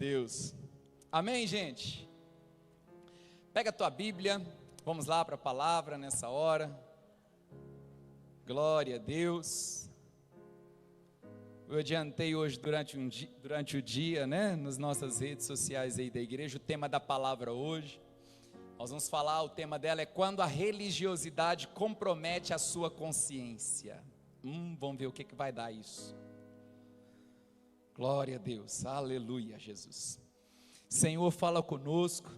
Deus. Amém, gente? Pega a tua Bíblia, vamos lá para a palavra nessa hora. Glória a Deus. Eu adiantei hoje durante o dia, né, nas nossas redes sociais aí da igreja, o tema da palavra hoje. Nós vamos falar, o tema dela é quando a religiosidade compromete a sua consciência. Vamos ver o que vai dar isso. Glória a Deus, aleluia, Jesus. Senhor, fala conosco,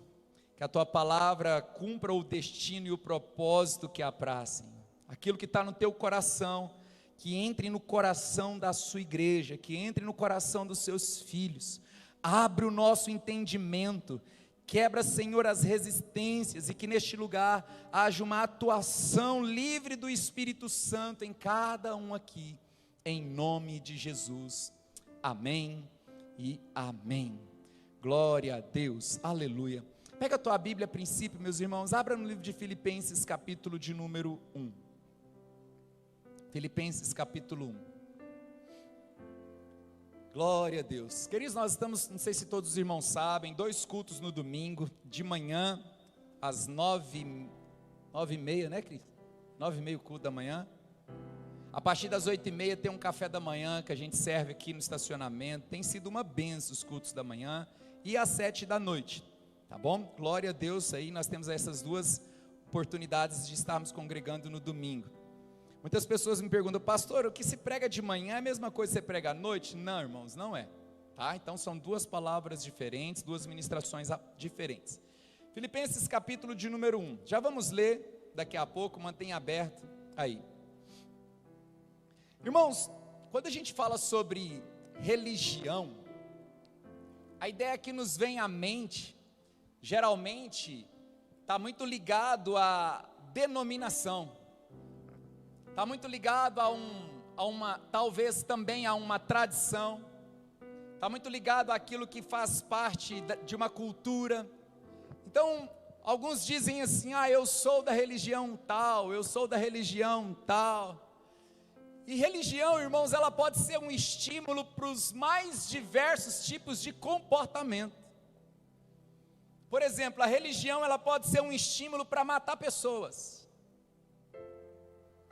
que a tua palavra cumpra o destino e o propósito que apraz, Senhor. Aquilo que está no teu coração, que entre no coração da sua igreja, que entre no coração dos seus filhos. Abre o nosso entendimento, quebra, Senhor, as resistências, e que neste lugar haja uma atuação livre do Espírito Santo em cada um aqui, em nome de Jesus. Amém e amém. Glória a Deus, aleluia. Pega a tua Bíblia a princípio, meus irmãos, abra no livro de Filipenses, capítulo de número 1. Filipenses, capítulo 1. Glória a Deus. Queridos, nós estamos, não sei se todos os irmãos sabem, 2 cultos no domingo, de manhã, às 9h30, né, Cristo? 9h30 o culto da manhã. A partir das 8h30 tem um café da manhã que a gente serve aqui no estacionamento. Tem sido uma bênção os cultos da manhã. E às 7 da noite, tá bom? Glória a Deus, aí nós temos essas duas oportunidades de estarmos congregando no domingo. Muitas pessoas me perguntam, pastor, o que se prega de manhã é a mesma coisa que você prega à noite? Não, irmãos, não é, tá? Então são duas palavras diferentes, duas ministrações diferentes. Filipenses capítulo de número 1, já vamos ler daqui a pouco, mantenha aberto aí. Irmãos, quando a gente fala sobre religião, a ideia que nos vem à mente, geralmente, está muito ligado à denominação, está muito ligado talvez também a uma tradição, está muito ligado àquilo que faz parte de uma cultura. Então, alguns dizem assim, eu sou da religião tal, eu sou da religião tal. E religião, irmãos, ela pode ser um estímulo para os mais diversos tipos de comportamento. Por exemplo, a religião, ela pode ser um estímulo para matar pessoas.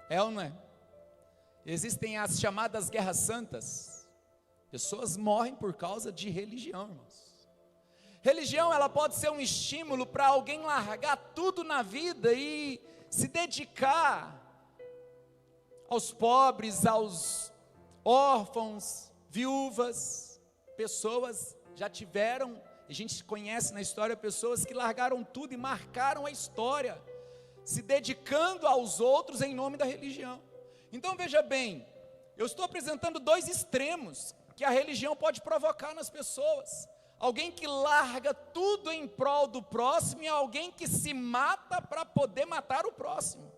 É ou não é? Existem as chamadas guerras santas. Pessoas morrem por causa de religião, irmãos. Religião, ela pode ser um estímulo para alguém largar tudo na vida e se dedicar aos pobres, aos órfãos, viúvas. Pessoas já tiveram, a gente conhece na história pessoas que largaram tudo e marcaram a história, se dedicando aos outros em nome da religião. Então veja bem, eu estou apresentando 2 extremos que a religião pode provocar nas pessoas. Alguém que larga tudo em prol do próximo e alguém que se mata para poder matar o próximo.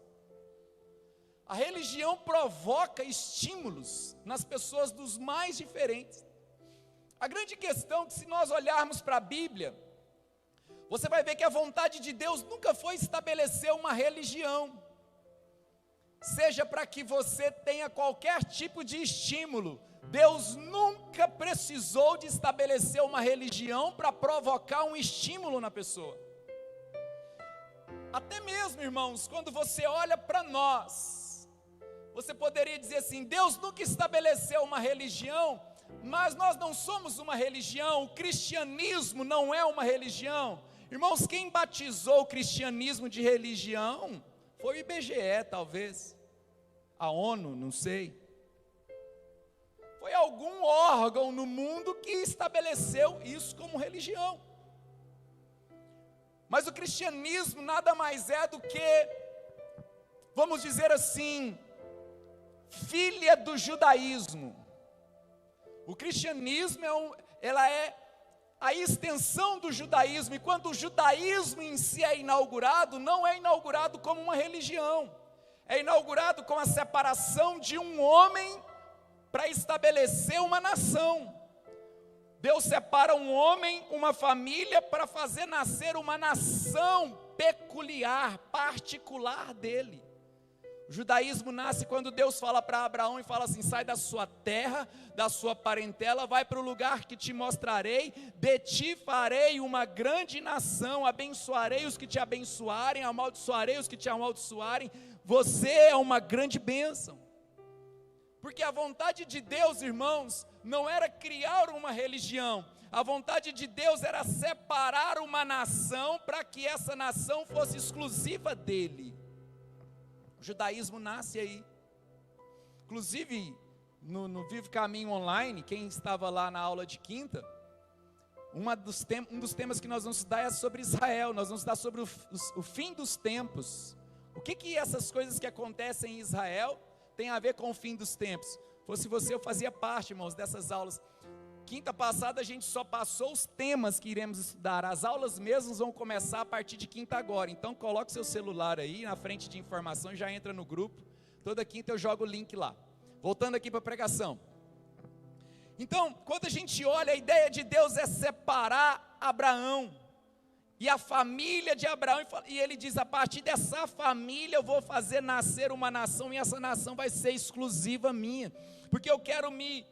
A religião provoca estímulos nas pessoas dos mais diferentes. A grande questão é que se nós olharmos para a Bíblia, você vai ver que a vontade de Deus nunca foi estabelecer uma religião, seja para que você tenha qualquer tipo de estímulo. Deus nunca precisou de estabelecer uma religião para provocar um estímulo na pessoa. Até mesmo, irmãos, quando você olha para nós, você poderia dizer assim, Deus nunca estabeleceu uma religião, mas nós não somos uma religião, o cristianismo não é uma religião. Irmãos, quem batizou o cristianismo de religião foi o IBGE, talvez, a ONU, não sei. Foi algum órgão no mundo que estabeleceu isso como religião. Mas o cristianismo nada mais é do que, vamos dizer assim, filha do judaísmo. O cristianismo ela é a extensão do judaísmo, e quando o judaísmo em si é inaugurado, não é inaugurado como uma religião, é inaugurado com a separação de um homem para estabelecer uma nação. Deus separa um homem, uma família, para fazer nascer uma nação peculiar, particular dele. O O judaísmo nasce quando Deus fala para Abraão e fala assim: sai da sua terra, da sua parentela, vai para o lugar que te mostrarei, de ti farei uma grande nação, abençoarei os que te abençoarem, amaldiçoarei os que te amaldiçoarem, você é uma grande bênção. Porque a vontade de Deus, irmãos, não era criar uma religião, a vontade de Deus era separar uma nação para que essa nação fosse exclusiva dele. O judaísmo nasce aí. Inclusive, no Vivo Caminho Online, quem estava lá na aula de quinta, um dos temas que nós vamos estudar é sobre Israel. Nós vamos estudar sobre o fim dos tempos. O que essas coisas que acontecem em Israel tem a ver com o fim dos tempos? Fosse você, eu fazia parte, irmãos, dessas aulas. Quinta passada a gente só passou os temas que iremos estudar. As aulas mesmas vão começar a partir de quinta agora. Então coloque seu celular aí na frente de informação e já entra no grupo. Toda quinta eu jogo o link lá. Voltando aqui para a pregação. Então, quando a gente olha, a ideia de Deus é separar Abraão e a família de Abraão, e ele diz: a partir dessa família eu vou fazer nascer uma nação, e essa nação vai ser exclusiva minha, porque eu quero me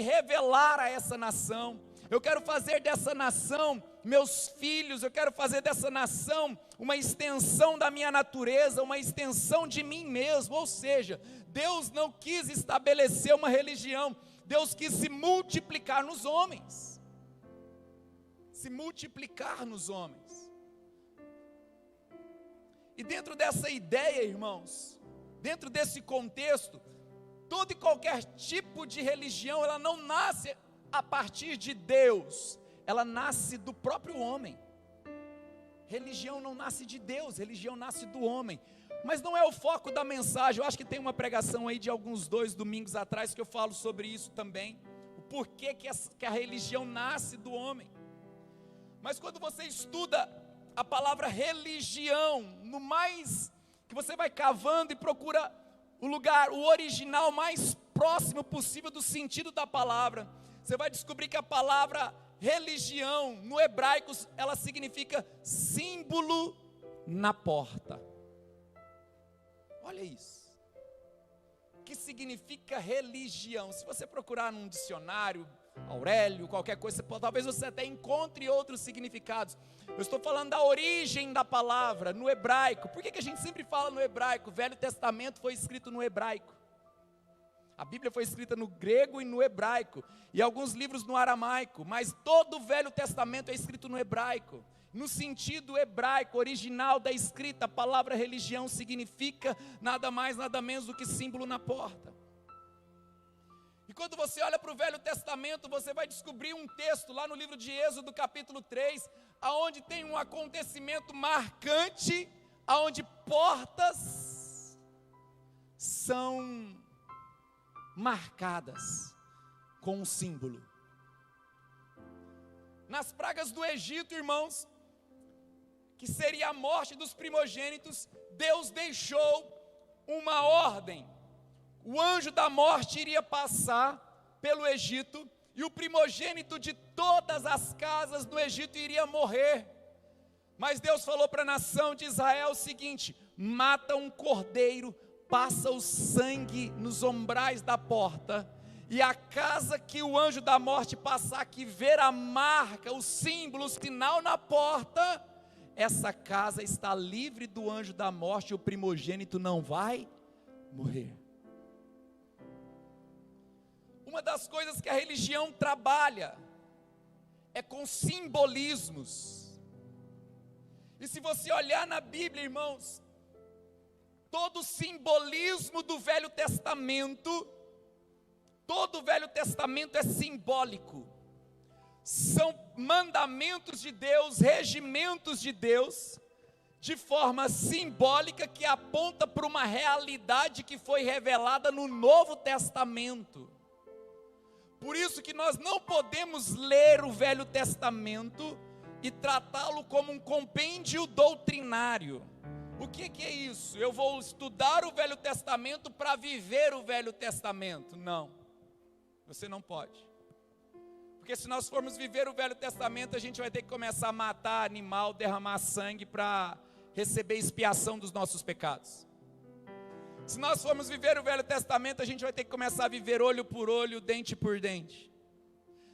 revelar a essa nação, eu quero fazer dessa nação meus filhos, eu quero fazer dessa nação uma extensão da minha natureza, uma extensão de mim mesmo. Ou seja, Deus não quis estabelecer uma religião, Deus quis se multiplicar nos homens. Se multiplicar nos homens. E dentro dessa ideia, irmãos, dentro desse contexto, todo e qualquer tipo de religião, ela não nasce a partir de Deus, ela nasce do próprio homem. Religião não nasce de Deus, religião nasce do homem. Mas não é o foco da mensagem. Eu acho que tem uma pregação aí de alguns 2 domingos atrás que eu falo sobre isso também, o porquê que a religião nasce do homem. Mas quando você estuda a palavra religião, no mais que você vai cavando e procura o lugar, o original mais próximo possível do sentido da palavra, você vai descobrir que a palavra religião, no hebraico, ela significa símbolo na porta. Olha isso. O que significa religião? Se você procurar num dicionário, Aurélio, qualquer coisa, talvez você até encontre outros significados. Eu estou falando da origem da palavra no hebraico. Por que a gente sempre fala no hebraico? O Velho Testamento foi escrito no hebraico. A Bíblia foi escrita no grego e no hebraico, e alguns livros no aramaico, mas todo o Velho Testamento é escrito no hebraico. No sentido hebraico, original da escrita, a palavra religião significa nada mais, nada menos do que símbolo na porta. E quando você olha para o Velho Testamento, você vai descobrir um texto lá no livro de Êxodo, capítulo 3, aonde tem um acontecimento marcante, aonde portas são marcadas com um símbolo. Nas pragas do Egito, irmãos, que seria a morte dos primogênitos, Deus deixou uma ordem. O anjo da morte iria passar pelo Egito, e o primogênito de todas as casas do Egito iria morrer. Mas Deus falou para a nação de Israel o seguinte: mata um cordeiro, passa o sangue nos umbrais da porta, e a casa que o anjo da morte passar, que ver a marca, o símbolo, o sinal na porta, essa casa está livre do anjo da morte, e o primogênito não vai morrer. Uma das coisas que a religião trabalha é com simbolismos. E se você olhar na Bíblia, irmãos, todo o simbolismo do Velho Testamento, todo o Velho Testamento é simbólico. São mandamentos de Deus, regimentos de Deus, de forma simbólica, que aponta para uma realidade que foi revelada no Novo Testamento. Por isso que nós não podemos ler o Velho Testamento e tratá-lo como um compêndio doutrinário. O que é isso? Eu vou estudar o Velho Testamento para viver o Velho Testamento. Não, você não pode. Porque se nós formos viver o Velho Testamento, a gente vai ter que começar a matar animal, derramar sangue para receber expiação dos nossos pecados. Se nós formos viver o Velho Testamento, a gente vai ter que começar a viver olho por olho, dente por dente.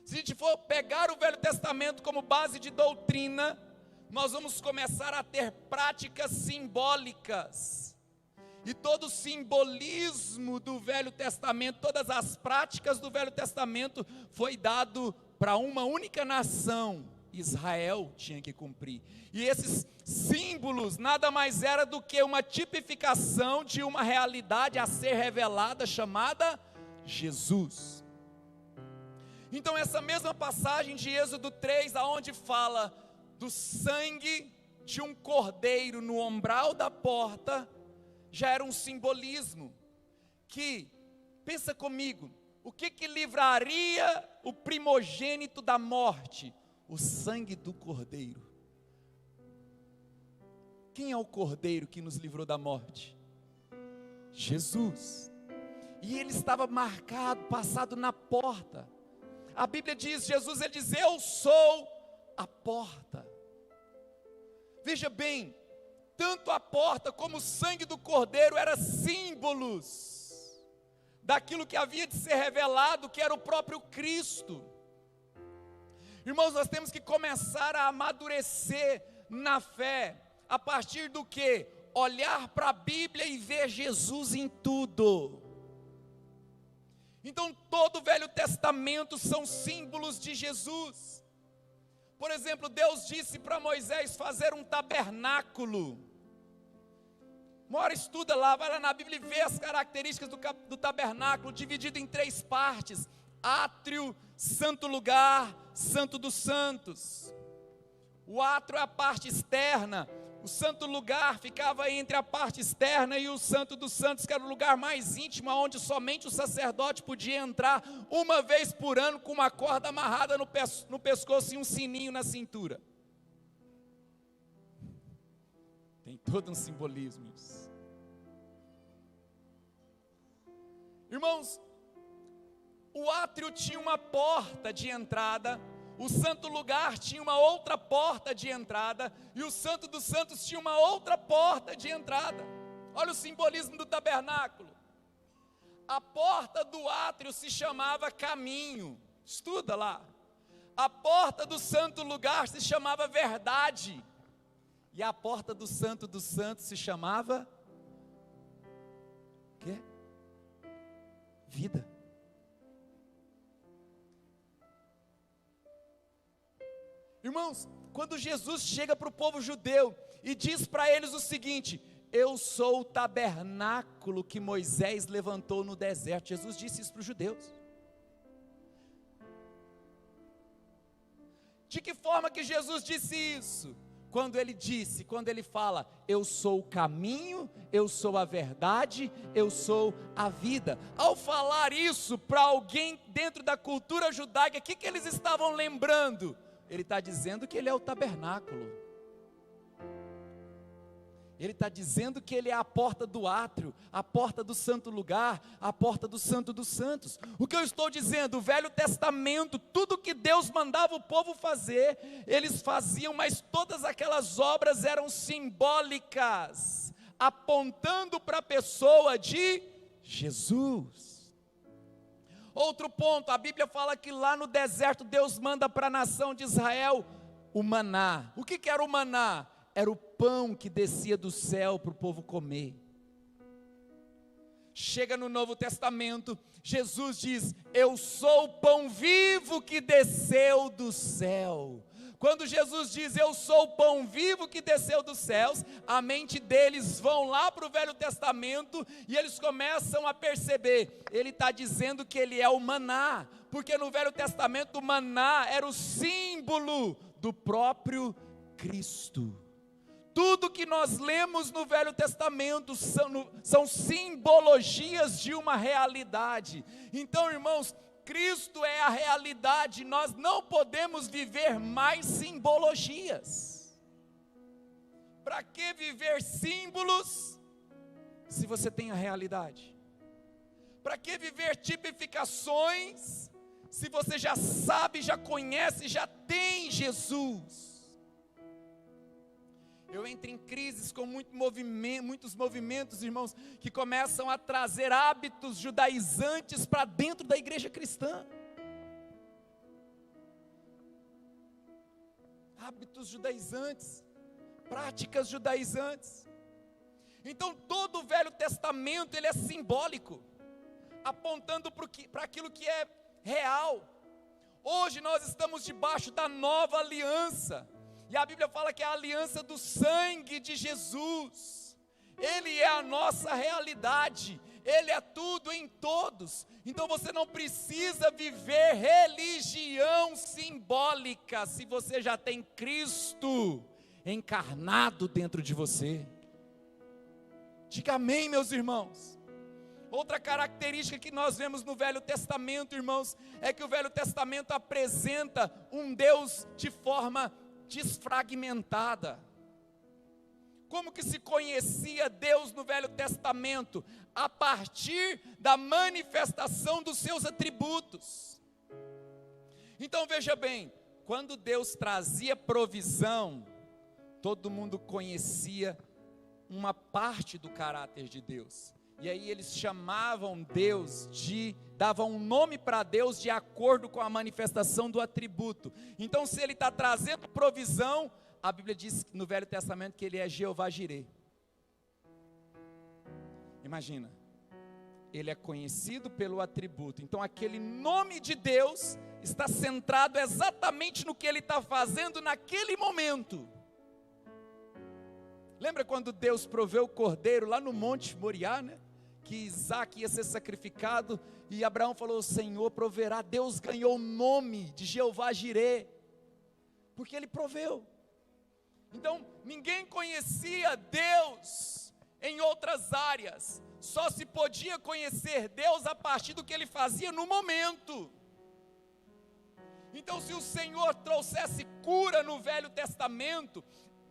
Se a gente for pegar o Velho Testamento como base de doutrina, nós vamos começar a ter práticas simbólicas. E todo o simbolismo do Velho Testamento, todas as práticas do Velho Testamento foi dado para uma única nação. Israel tinha que cumprir. E esses símbolos nada mais era do que uma tipificação de uma realidade a ser revelada, chamada Jesus. Então essa mesma passagem de Êxodo 3, aonde fala do sangue de um cordeiro no umbral da porta, já era um simbolismo que, pensa comigo, o que livraria o primogênito da morte? O sangue do cordeiro. Quem é o cordeiro que nos livrou da morte? Jesus. E ele estava marcado, passado na porta. A Bíblia diz, Jesus, ele diz, eu sou a porta. Veja bem, tanto a porta como o sangue do cordeiro eram símbolos daquilo que havia de ser revelado, que era o próprio Cristo. Irmãos, nós temos que começar a amadurecer na fé, a partir do que? Olhar para a Bíblia e ver Jesus em tudo. Então todo o Velho Testamento são símbolos de Jesus. Por exemplo, Deus disse para Moisés fazer um tabernáculo. Uma hora estuda lá, vai lá na Bíblia e vê as características do tabernáculo, dividido em 3 partes: átrio, santo lugar, santo dos santos. O átrio é a parte externa, o santo lugar ficava entre a parte externa e o santo dos santos, que era o lugar mais íntimo, onde somente o sacerdote podia entrar uma vez por ano, com uma corda amarrada no pescoço e um sininho na cintura. Tem todo um simbolismo isso. Irmãos, o átrio tinha uma porta de entrada, o santo lugar tinha uma outra porta de entrada, e o santo dos santos tinha uma outra porta de entrada. Olha o simbolismo do tabernáculo. A porta do átrio se chamava caminho, estuda lá. A porta do santo lugar se chamava verdade, e a porta do santo dos santos se chamava quê? Vida. Irmãos, quando Jesus chega para o povo judeu e diz para eles o seguinte: eu sou o tabernáculo que Moisés levantou no deserto. Jesus disse isso para os judeus. De que forma que Jesus disse isso? Quando ele fala, eu sou o caminho, eu sou a verdade, eu sou a vida. Ao falar isso para alguém dentro da cultura judaica, o que eles estavam lembrando? Ele está dizendo que ele é o tabernáculo. Ele está dizendo que ele é a porta do átrio, a porta do santo lugar, a porta do santo dos santos. O que eu estou dizendo? O Velho Testamento, tudo que Deus mandava o povo fazer, eles faziam, mas todas aquelas obras eram simbólicas, apontando para a pessoa de Jesus. Outro ponto, a Bíblia fala que lá no deserto Deus manda para a nação de Israel o maná. O que era o maná? Era o pão que descia do céu para o povo comer. Chega no Novo Testamento, Jesus diz, eu sou o pão vivo que desceu do céu. Quando Jesus diz, eu sou o pão vivo que desceu dos céus, a mente deles vão lá para o Velho Testamento, e eles começam a perceber, ele está dizendo que ele é o maná, porque no Velho Testamento o maná era o símbolo do próprio Cristo. Tudo que nós lemos no Velho Testamento são simbologias de uma realidade. Então, irmãos, Cristo é a realidade, nós não podemos viver mais simbologias. Para que viver símbolos, se você tem a realidade? Para que viver tipificações, se você já sabe, já conhece, já tem Jesus? Eu entro em crises com muitos movimentos, irmãos, que começam a trazer hábitos judaizantes para dentro da igreja cristã. Hábitos judaizantes, práticas judaizantes. Então todo o Velho Testamento ele é simbólico, apontando para aquilo que é real. Hoje nós estamos debaixo da nova aliança, e a Bíblia fala que é a aliança do sangue de Jesus. Ele é a nossa realidade, Ele é tudo em todos. Então você não precisa viver religião simbólica, se você já tem Cristo encarnado dentro de você. Diga amém, meus irmãos. Outra característica que nós vemos no Velho Testamento, irmãos, é que o Velho Testamento apresenta um Deus de forma desfragmentada. Como que se conhecia Deus no Velho Testamento? A partir da manifestação dos seus atributos. Então veja bem, quando Deus trazia provisão, todo mundo conhecia uma parte do caráter de Deus. E aí eles chamavam Deus davam um nome para Deus de acordo com a manifestação do atributo. Então se Ele está trazendo provisão, a Bíblia diz no Velho Testamento que Ele é Jeová Jireh. Imagina, Ele é conhecido pelo atributo. Então aquele nome de Deus está centrado exatamente no que Ele está fazendo naquele momento. Lembra quando Deus proveu o cordeiro lá no Monte Moriá, né? Que Isaac ia ser sacrificado e Abraão falou: o Senhor proverá. Deus ganhou o nome de Jeová Jireh, porque Ele proveu. Então ninguém conhecia Deus em outras áreas, só se podia conhecer Deus a partir do que Ele fazia no momento. Então se o Senhor trouxesse cura no Velho Testamento,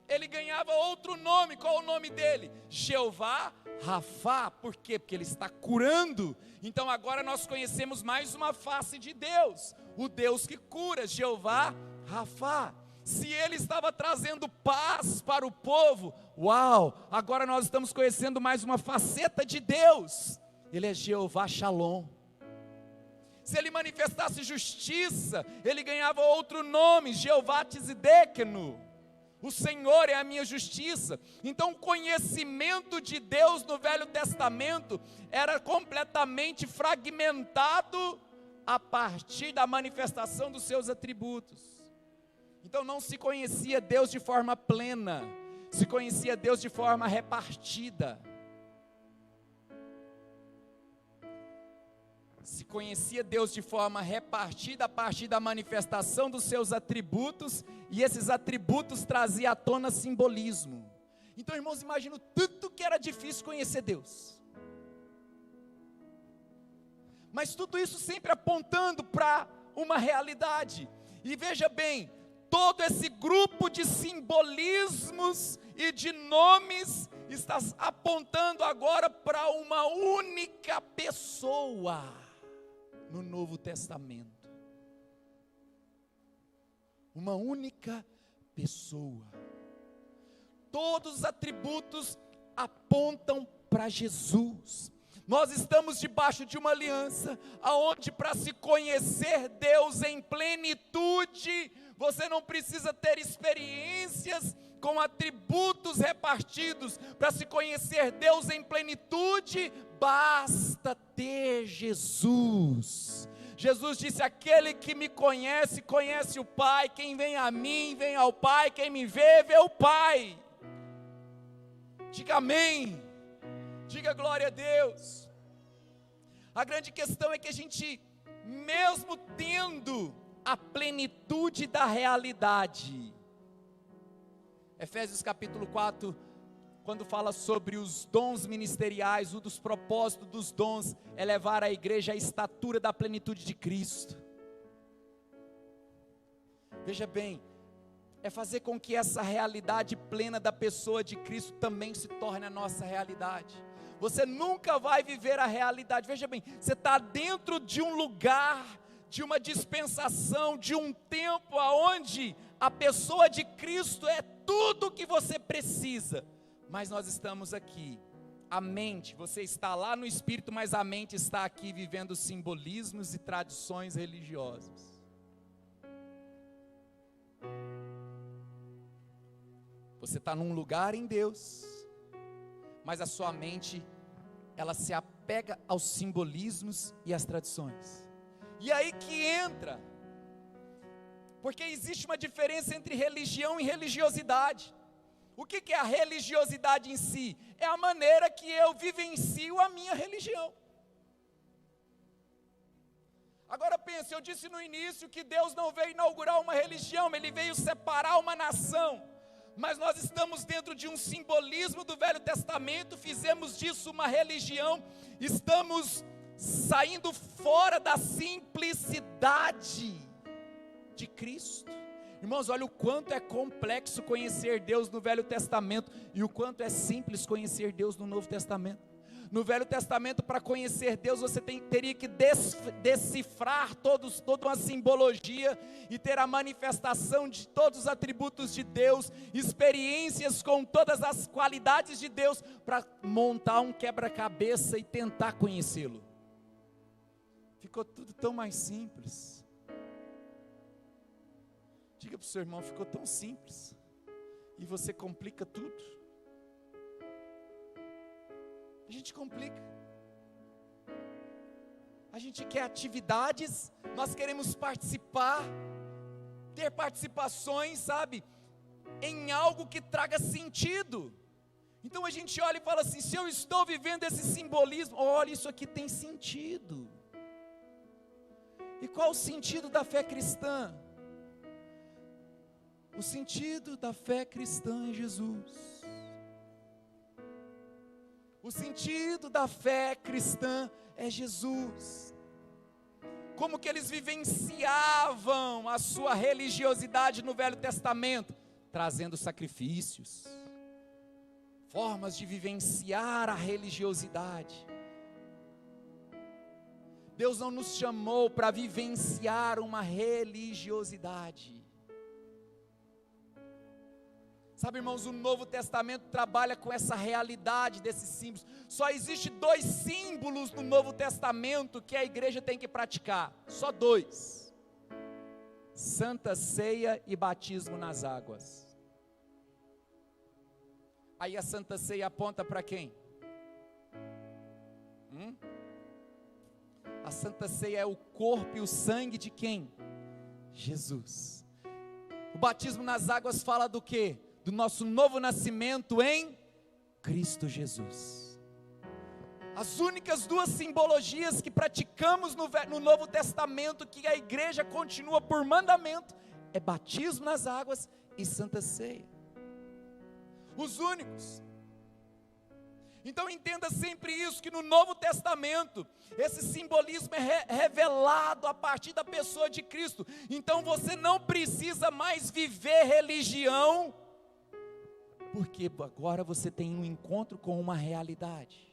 Ele ganhava outro nome. Qual o nome dele? Jeová Rafá. Por quê? Porque Ele está curando. Então agora nós conhecemos mais uma face de Deus, o Deus que cura, Jeová Rafá. Se Ele estava trazendo paz para o povo, uau, agora nós estamos conhecendo mais uma faceta de Deus, Ele é Jeová Shalom. Se Ele manifestasse justiça, Ele ganhava outro nome, Jeová Tsidkenu. O Senhor é a minha justiça. Então o conhecimento de Deus no Velho Testamento era completamente fragmentado a partir da manifestação dos seus atributos. Então não se conhecia Deus de forma plena, se conhecia Deus de forma repartida. Se conhecia Deus de forma repartida a partir da manifestação dos seus atributos, e esses atributos traziam à tona simbolismo. Então, irmãos, imagina o tanto que era difícil conhecer Deus. Mas tudo isso sempre apontando para uma realidade. E veja bem, todo esse grupo de simbolismos e de nomes está apontando agora para uma única pessoa no Novo Testamento. Uma única pessoa. Todos os atributos apontam para Jesus. Nós estamos debaixo de uma aliança, aonde para se conhecer Deus em plenitude, você não precisa ter experiências com atributos repartidos. Para se conhecer Deus em plenitude, basta ter Jesus. Jesus disse: aquele que me conhece, conhece o Pai. Quem vem a mim, vem ao Pai. Quem me vê, vê o Pai. Diga amém. Diga glória a Deus. A grande questão é que a gente, mesmo tendo a plenitude da realidade, Efésios capítulo 4, quando fala sobre os dons ministeriais, um dos propósitos dos dons é levar a igreja à estatura da plenitude de Cristo. Veja bem, é fazer com que essa realidade plena da pessoa de Cristo também se torne a nossa realidade. Você nunca vai viver a realidade. Veja bem, você está dentro de um lugar, de uma dispensação, de um tempo onde a pessoa de Cristo é tudo o que você precisa, mas nós estamos aqui, a mente, você está lá no espírito, mas a mente está aqui vivendo simbolismos e tradições religiosas. Você está num lugar em Deus, mas a sua mente, ela se apega aos simbolismos e às tradições. E aí que entra, porque existe uma diferença entre religião e religiosidade. O que é a religiosidade em si? É a maneira que eu vivencio a minha religião. Agora pense, eu disse no início que Deus não veio inaugurar uma religião, Ele veio separar uma nação. Mas nós estamos dentro de um simbolismo do Velho Testamento, fizemos disso uma religião, estamos saindo fora da simplicidade de Cristo. Irmãos, olha o quanto é complexo conhecer Deus no Velho Testamento e o quanto é simples conhecer Deus no Novo Testamento. No Velho Testamento, para conhecer Deus, você teria que decifrar toda uma simbologia e ter a manifestação de todos os atributos de Deus, experiências com todas as qualidades de Deus, para montar um quebra-cabeça e tentar conhecê-lo. Ficou tudo tão mais simples. Diga para o seu irmão, ficou tão simples, e você complica tudo. A gente complica, a gente quer atividades, nós queremos participar, ter participações, sabe, em algo que traga sentido. Então a gente olha e fala assim, se eu estou vivendo esse simbolismo, olha, isso aqui tem sentido. E qual o sentido da fé cristã? O sentido da fé cristã é Jesus. O sentido da fé cristã é Jesus. Como que eles vivenciavam a sua religiosidade no Velho Testamento? Trazendo sacrifícios, formas de vivenciar a religiosidade. Deus não nos chamou para vivenciar uma religiosidade. Sabe, irmãos, o Novo Testamento trabalha com essa realidade desses símbolos. Só existe 2 símbolos no Novo Testamento que a igreja tem que praticar. Só 2. Santa Ceia e batismo nas águas. Aí a Santa Ceia aponta para quem? A Santa Ceia é o corpo e o sangue de quem? Jesus. O batismo nas águas fala do quê? Do nosso novo nascimento em Cristo Jesus. As únicas 2 simbologias que praticamos no Novo Testamento, que a igreja continua por mandamento, é batismo nas águas e Santa Ceia. Os únicos. Então entenda sempre isso, que no Novo Testamento, esse simbolismo é revelado a partir da pessoa de Cristo. Então você não precisa mais viver religião, porque agora você tem um encontro com uma realidade.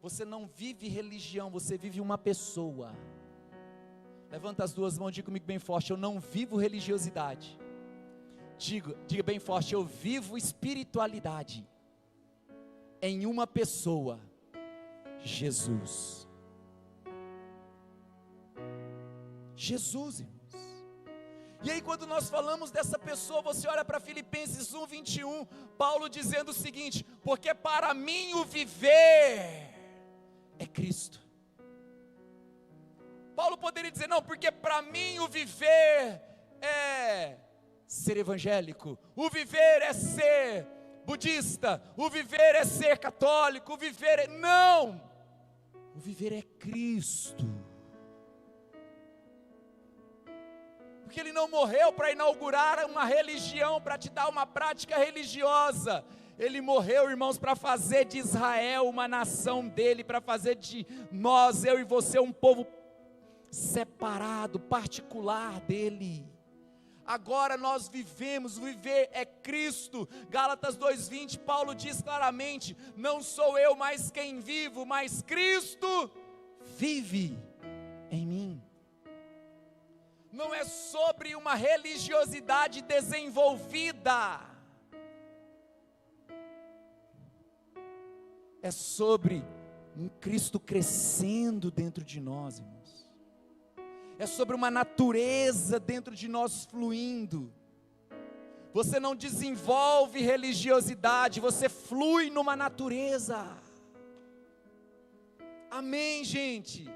Você não vive religião, você vive uma pessoa. Levanta as 2 mãos e diga comigo bem forte, eu não vivo religiosidade. Diga bem forte, eu vivo espiritualidade. Em uma pessoa, Jesus. Jesus, irmãos. E aí quando nós falamos dessa pessoa, você olha para Filipenses 1:21, Paulo dizendo o seguinte, porque para mim o viver é Cristo. Paulo poderia dizer, não, porque para mim o viver é ser evangélico, o viver é ser budista, o viver é ser católico, o viver é... Não! O viver é Cristo. Porque Ele não morreu para inaugurar uma religião, para te dar uma prática religiosa. Ele morreu, irmãos, para fazer de Israel uma nação dele, para fazer de nós, eu e você, um povo separado, particular dele. Agora nós vivemos, o viver é Cristo. Gálatas 2:20, Paulo diz claramente, não sou eu mais quem vivo, mas Cristo vive em mim. não é sobre uma religiosidade desenvolvida, é sobre um Cristo crescendo dentro de nós, irmãos. É sobre uma natureza dentro de nós fluindo. Você não desenvolve religiosidade, você flui numa natureza. Amém, gente?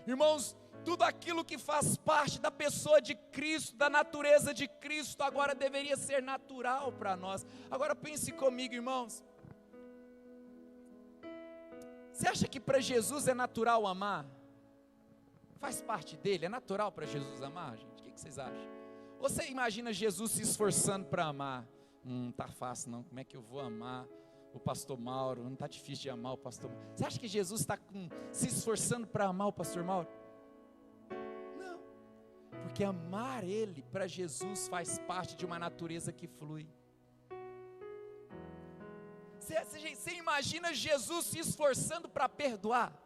Irmãos, tudo aquilo que faz parte da pessoa de Cristo, da natureza de Cristo, agora deveria ser natural para nós. Agora pense comigo, irmãos. Você acha que para Jesus é natural amar? Faz parte dele, é natural para Jesus amar, gente? O que vocês acham? Você imagina Jesus se esforçando para amar? Não está fácil não, como é que eu vou amar o pastor Mauro? Não está difícil de amar o pastor Mauro. Você acha que Jesus está se esforçando para amar o pastor Mauro? Não, porque amar ele para Jesus faz parte de uma natureza que flui. Você imagina Jesus se esforçando para perdoar?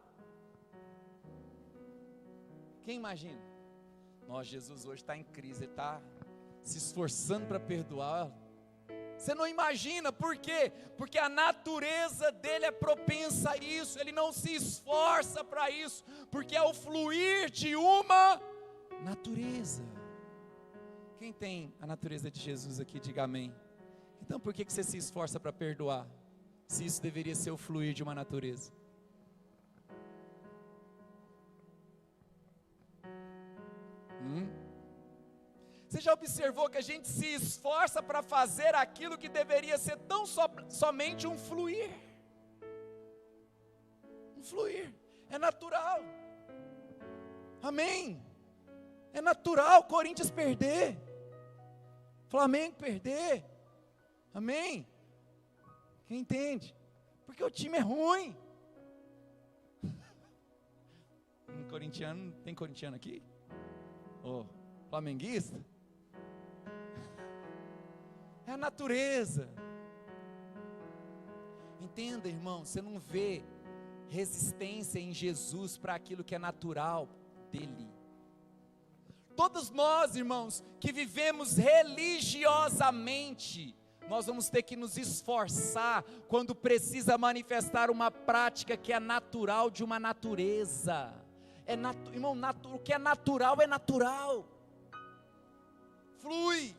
Quem imagina? Nossa, Jesus hoje está em crise, ele está se esforçando para perdoar. Você não imagina, por quê? Porque a natureza dele é propensa a isso, ele não se esforça para isso, porque é o fluir de uma natureza. Quem tem a natureza de Jesus aqui, diga amém. Então por que você se esforça para perdoar? Se isso deveria ser o fluir de uma natureza. Você já observou que a gente se esforça para fazer aquilo que deveria ser tão somente um fluir? Um fluir, é natural. Amém? É natural Corinthians perder, Flamengo perder. Amém? Quem entende? Porque o time é ruim. Tem corintiano aqui? Flamenguista? É a natureza. Entenda, irmão, você não vê resistência em Jesus para aquilo que é natural dele. Todos nós, irmãos, que vivemos religiosamente, nós vamos ter que nos esforçar quando precisa manifestar uma prática que é natural de uma natureza. Irmão, o que é natural é natural. Flui.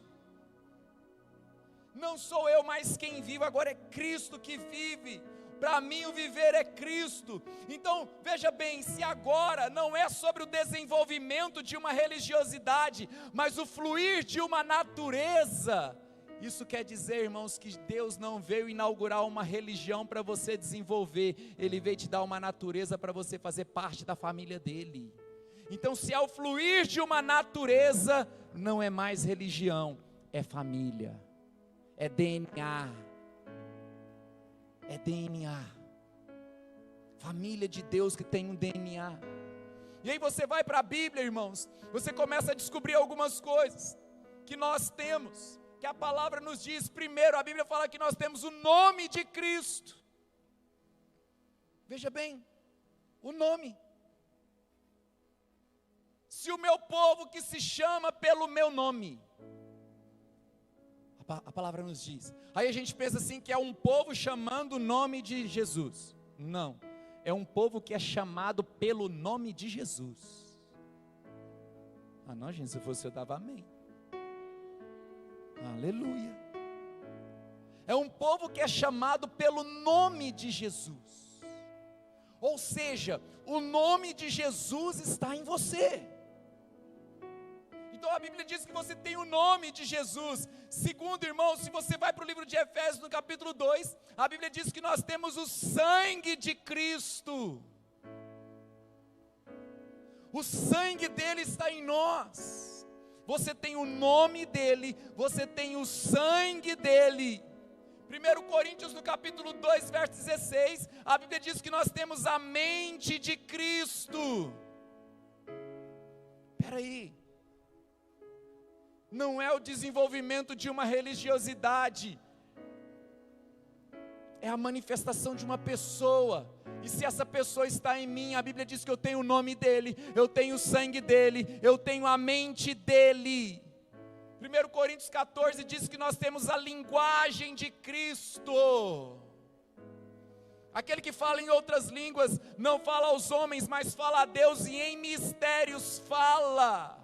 Não sou eu mais quem vive, agora é Cristo que vive. Para mim o viver é Cristo. Então veja bem, se agora não é sobre o desenvolvimento de uma religiosidade, mas o fluir de uma natureza, isso quer dizer, irmãos, que Deus não veio inaugurar uma religião para você desenvolver, Ele veio te dar uma natureza para você fazer parte da família dEle. Então se é o fluir de uma natureza, não é mais religião, é família, é DNA, família de Deus que tem um DNA. E aí você vai para a Bíblia, irmãos, você começa a descobrir algumas coisas que nós temos, que a palavra nos diz. Primeiro, a Bíblia fala que nós temos o nome de Cristo. Veja bem, o nome. Se o meu povo que se chama pelo meu nome, a palavra nos diz. Aí a gente pensa assim que é um povo chamando o nome de Jesus. Não, é um povo que é chamado pelo nome de Jesus. Não, gente, se fosse eu dava amém. Aleluia. É um povo que é chamado pelo nome de Jesus. Ou seja, o nome de Jesus está em você. Então a Bíblia diz que você tem o nome de Jesus. Segundo, irmão, se você vai para o livro de Efésios, no capítulo 2, a Bíblia diz que nós temos o sangue de Cristo. O sangue dele está em nós. Você tem o nome dele, você tem o sangue dele. 1 Coríntios no capítulo 2, verso 16, a Bíblia diz que nós temos a mente de Cristo. Espera aí. Não é o desenvolvimento de uma religiosidade, é a manifestação de uma pessoa. E se essa pessoa está em mim, a Bíblia diz que eu tenho o nome dele, eu tenho o sangue dele, eu tenho a mente dele. 1 Coríntios 14 diz que nós temos a linguagem de Cristo. Aquele que fala em outras línguas, não fala aos homens, mas fala a Deus, e em mistérios fala.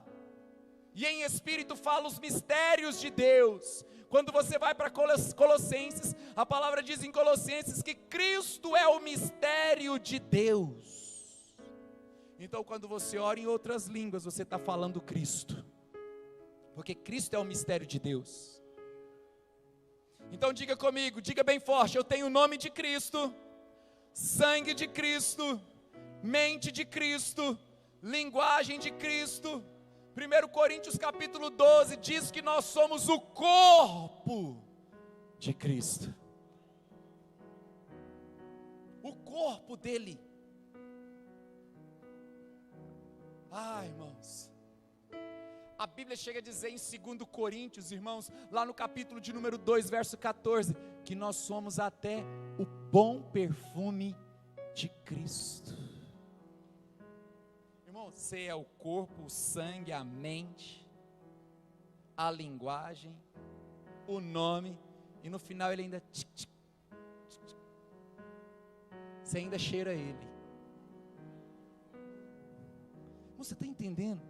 E em espírito fala os mistérios de Deus. Quando você vai para Colossenses, a palavra diz em Colossenses que Cristo é o mistério de Deus. Então quando você ora em outras línguas, você está falando Cristo, porque Cristo é o mistério de Deus. Então diga comigo, diga bem forte: eu tenho o nome de Cristo, sangue de Cristo, mente de Cristo, linguagem de Cristo. 1 Coríntios capítulo 12 diz que nós somos o corpo de Cristo. O corpo dele. Irmãos, a Bíblia chega a dizer em 2 Coríntios, irmãos, lá no capítulo de número 2, verso 14, que nós somos até o bom perfume de Cristo. Irmão, você é o corpo, o sangue, a mente, a linguagem, o nome, e no final ele ainda você ainda cheira ele. Você está entendendo?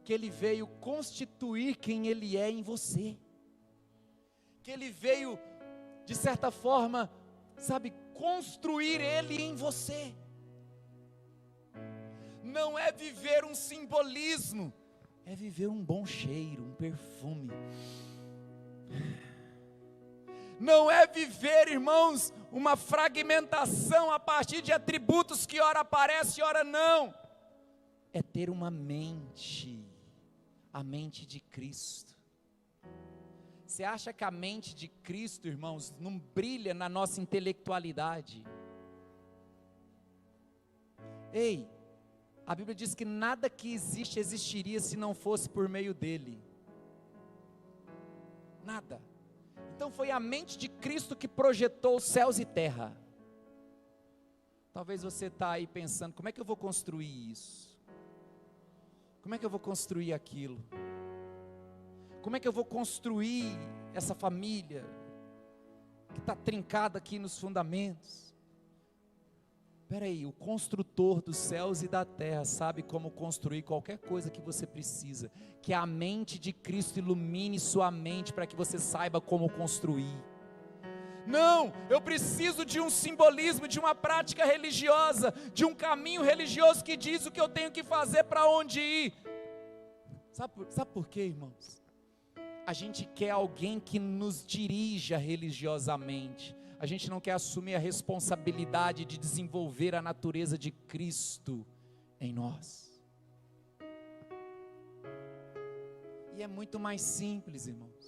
Que ele veio constituir quem ele é em você, que ele veio, de certa forma, construir ele em você. Não é viver um simbolismo, é viver um bom cheiro, um perfume. Não é viver, irmãos, uma fragmentação a partir de atributos que ora aparece e ora não. É ter uma mente, a mente de Cristo. Você acha que a mente de Cristo, irmãos, não brilha na nossa intelectualidade? Ei, a Bíblia diz que nada que existe existiria se não fosse por meio dele. Nada. Então foi a mente de Cristo que projetou os céus e terra. Talvez você está aí pensando, como é que eu vou construir isso? Como é que eu vou construir aquilo? Como é que eu vou construir essa família que está trincada aqui nos fundamentos? Espera aí, o construtor dos céus e da terra sabe como construir qualquer coisa que você precisa. Que a mente de Cristo ilumine sua mente para que você saiba como construir. Não, eu preciso de um simbolismo, de uma prática religiosa, de um caminho religioso que diz o que eu tenho que fazer, para onde ir. Sabe por quê, irmãos? A gente quer alguém que nos dirija religiosamente. A gente não quer assumir a responsabilidade de desenvolver a natureza de Cristo em nós. E é muito mais simples, irmãos.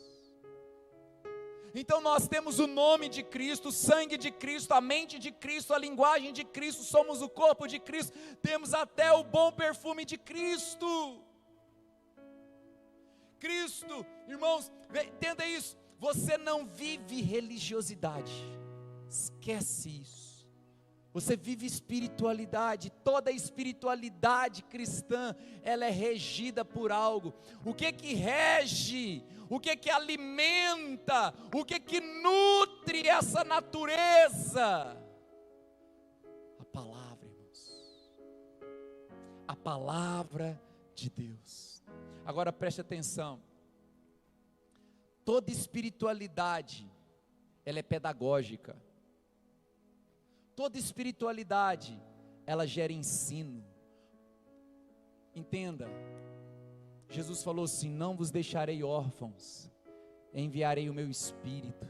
Então nós temos o nome de Cristo, o sangue de Cristo, a mente de Cristo, a linguagem de Cristo, somos o corpo de Cristo, temos até o bom perfume de Cristo. Cristo, irmãos, entenda isso, você não vive religiosidade, esquece isso. Você vive espiritualidade. Toda espiritualidade cristã, ela é regida por algo. O que que rege? O que que alimenta? O que que nutre essa natureza? A palavra, irmãos. A palavra de Deus. Agora preste atenção. Toda espiritualidade, ela é pedagógica. Toda espiritualidade, ela gera ensino. Entenda, Jesus falou assim: não vos deixarei órfãos, enviarei o meu Espírito.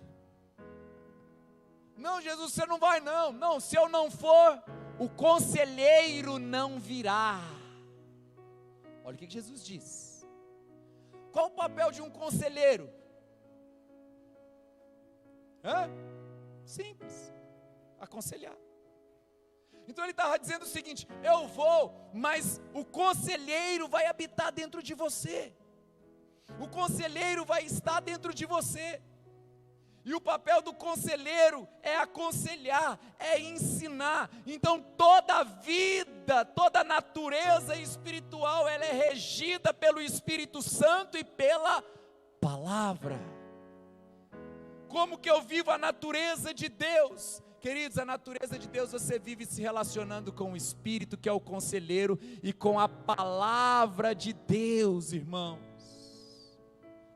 Não, Jesus, você não vai não. Não, se eu não for, o conselheiro não virá. Olha o que Jesus diz. Qual o papel de um conselheiro? Simples, aconselhar. Então ele estava dizendo o seguinte: eu vou, mas o conselheiro vai habitar dentro de você. O conselheiro vai estar dentro de você. E o papel do conselheiro é aconselhar, é ensinar. Então toda a vida, toda a natureza espiritual, ela é regida pelo Espírito Santo e pela palavra. Como que eu vivo a natureza de Deus? Queridos, a natureza de Deus, você vive se relacionando com o Espírito, que é o conselheiro, e com a palavra de Deus, irmãos,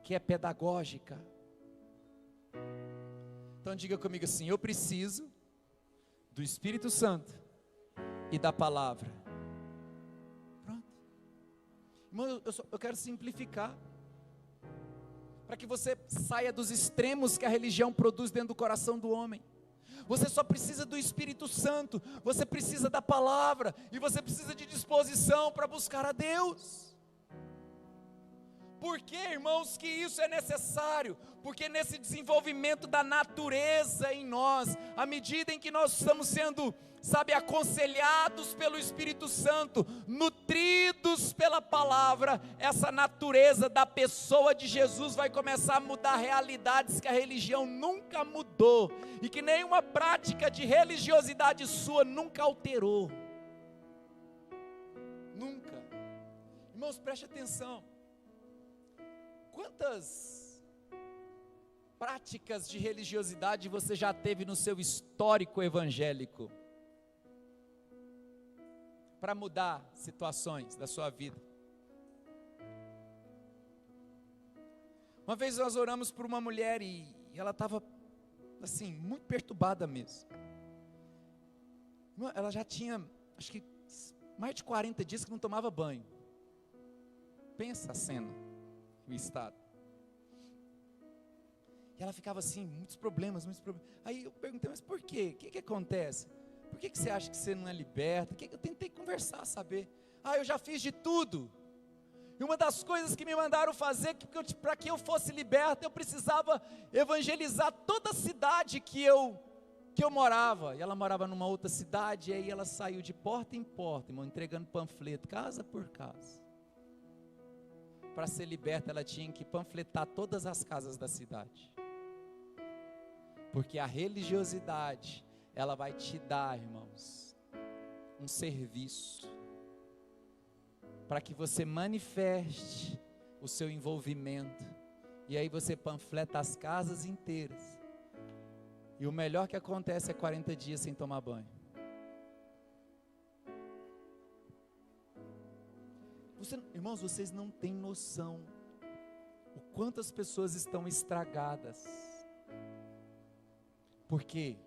que é pedagógica. Então diga comigo assim: eu preciso do Espírito Santo e da palavra. Pronto. Irmão, eu quero simplificar, para que você saia dos extremos que a religião produz dentro do coração do homem. Você só precisa do Espírito Santo, você precisa da palavra, e você precisa de disposição para buscar a Deus. Por que, irmãos, que isso é necessário? Porque nesse desenvolvimento da natureza em nós, à medida em que nós estamos sendo, aconselhados pelo Espírito Santo, nutridos pela palavra, essa natureza da pessoa de Jesus vai começar a mudar realidades que a religião nunca mudou, e que nenhuma prática de religiosidade sua nunca alterou. Nunca. Irmãos, preste atenção. Quantas práticas de religiosidade você já teve no seu histórico evangélico, para mudar situações da sua vida? Uma vez nós oramos por uma mulher e ela estava assim, muito perturbada mesmo. Ela já tinha, acho que mais de 40 dias que não tomava banho. Pensa a cena, o estado. E ela ficava assim, muitos problemas. Aí eu perguntei, mas por quê? O que acontece? Por que você acha que você não é liberta? Eu tentei conversar, saber. Eu já fiz de tudo. E uma das coisas que me mandaram fazer, para que eu fosse liberta, eu precisava evangelizar toda a cidade que eu morava. E ela morava numa outra cidade, e aí ela saiu de porta em porta, irmão, entregando panfleto, casa por casa. Para ser liberta, ela tinha que panfletar todas as casas da cidade. Porque a religiosidade, ela vai te dar, irmãos, um serviço, para que você manifeste o seu envolvimento, e aí você panfleta as casas inteiras, e o melhor que acontece é 40 dias sem tomar banho. Irmãos, vocês não têm noção o quanto as pessoas estão estragadas. Por quê?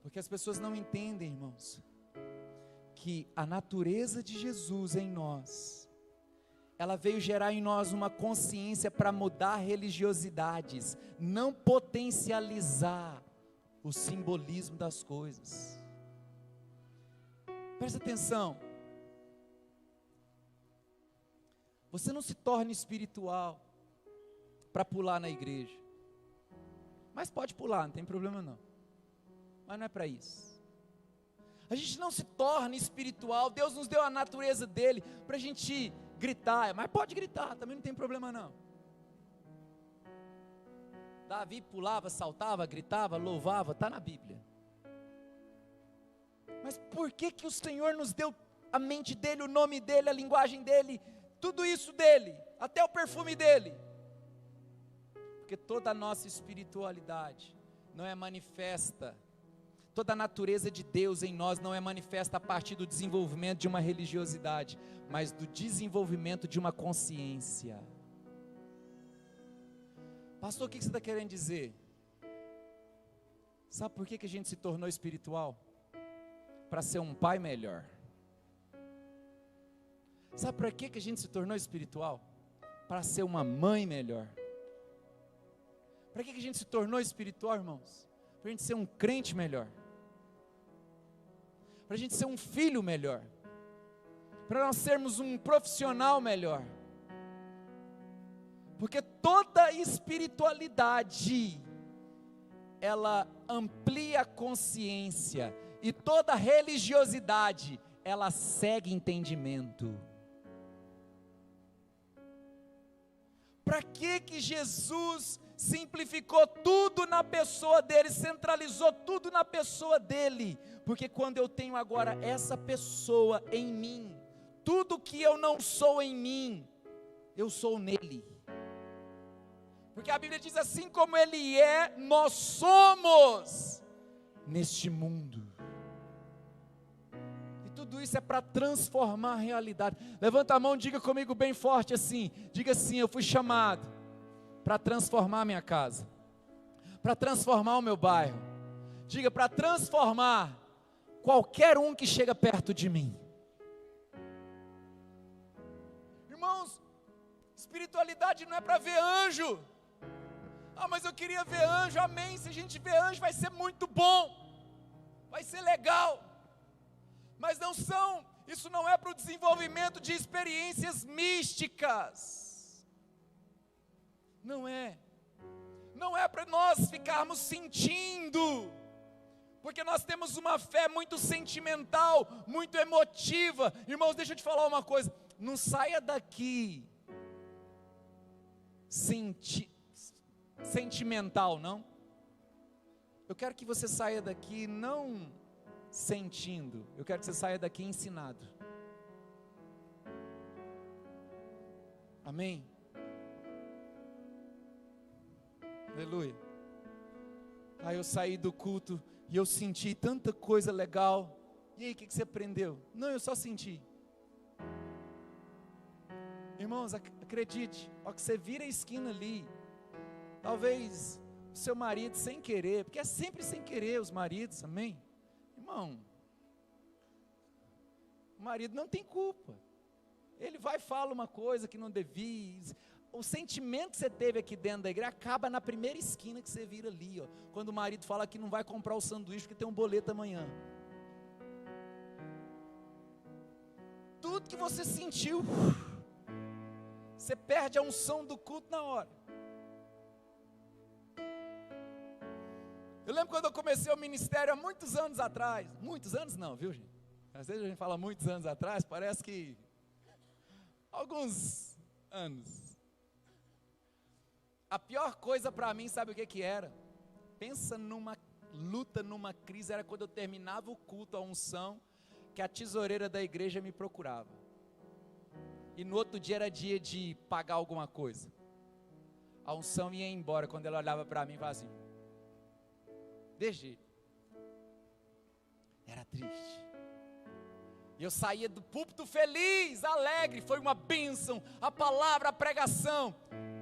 Porque as pessoas não entendem, irmãos, que a natureza de Jesus em nós, ela veio gerar em nós uma consciência para mudar religiosidades, não potencializar o simbolismo das coisas. Presta atenção. Você não se torna espiritual para pular na igreja. Mas pode pular, não tem problema não. Mas não é para isso. A gente não se torna espiritual. Deus nos deu a natureza dele para a gente gritar. Mas pode gritar, também não tem problema não. Davi pulava, saltava, gritava, louvava, está na Bíblia. Mas por que o Senhor nos deu a mente dele, o nome dele, a linguagem dele, tudo isso dele, até o perfume dele? Porque toda a nossa espiritualidade não é manifesta, toda a natureza de Deus em nós não é manifesta a partir do desenvolvimento de uma religiosidade, mas do desenvolvimento de uma consciência. Pastor, o que você está querendo dizer? Sabe por que a gente se tornou espiritual? Para ser um pai melhor. Sabe para que a gente se tornou espiritual? Para ser uma mãe melhor. Para que a gente se tornou espiritual, irmãos? Para a gente ser um crente melhor. Para a gente ser um filho melhor. Para nós sermos um profissional melhor. Porque toda espiritualidade, ela amplia a consciência. E toda religiosidade, ela segue entendimento. Para que Jesus simplificou tudo na pessoa dele, centralizou tudo na pessoa dele, porque quando eu tenho agora essa pessoa em mim, tudo que eu não sou em mim, eu sou nele. Porque a Bíblia diz assim: como ele é, nós somos neste mundo. E tudo isso é para transformar a realidade. Levanta a mão, diga comigo bem forte assim, diga assim: eu fui chamado para transformar a minha casa, para transformar o meu bairro, diga, para transformar qualquer um que chega perto de mim. Irmãos, espiritualidade não é para ver anjo. Ah, mas eu queria ver anjo, amém, se a gente ver anjo vai ser muito bom, vai ser legal, mas isso não é para o desenvolvimento de experiências místicas, não é para nós ficarmos sentindo, porque nós temos uma fé muito sentimental, muito emotiva. Irmãos, deixa eu te falar uma coisa, não saia daqui sentimental, não. Eu quero que você saia daqui não sentindo, eu quero que você saia daqui ensinado. Amém? Aleluia. Aí eu saí do culto e eu senti tanta coisa legal. E aí, o que você aprendeu? Não, eu só senti. Irmãos, acredite, ó, que você vira a esquina ali, talvez o seu marido sem querer, porque é sempre sem querer os maridos, amém? Irmão, o marido não tem culpa, ele vai e fala uma coisa que não devia, o sentimento que você teve aqui dentro da igreja acaba na primeira esquina que você vira ali, ó, quando o marido fala que não vai comprar o sanduíche porque tem um boleto amanhã. Tudo que você sentiu, você perde a unção do culto na hora. Eu lembro quando eu comecei o ministério há muitos anos atrás, muitos anos não, viu gente? Às vezes a gente fala muitos anos atrás, parece que alguns anos. A pior coisa para mim, sabe o que era? Pensa numa luta, numa crise, era quando eu terminava o culto, a unção, que a tesoureira da igreja me procurava. E no outro dia era dia de pagar alguma coisa. A unção ia embora, quando ela olhava para mim e falava assim, desse jeito. Era triste. E eu saía do púlpito feliz, alegre, foi uma bênção, a palavra, a pregação.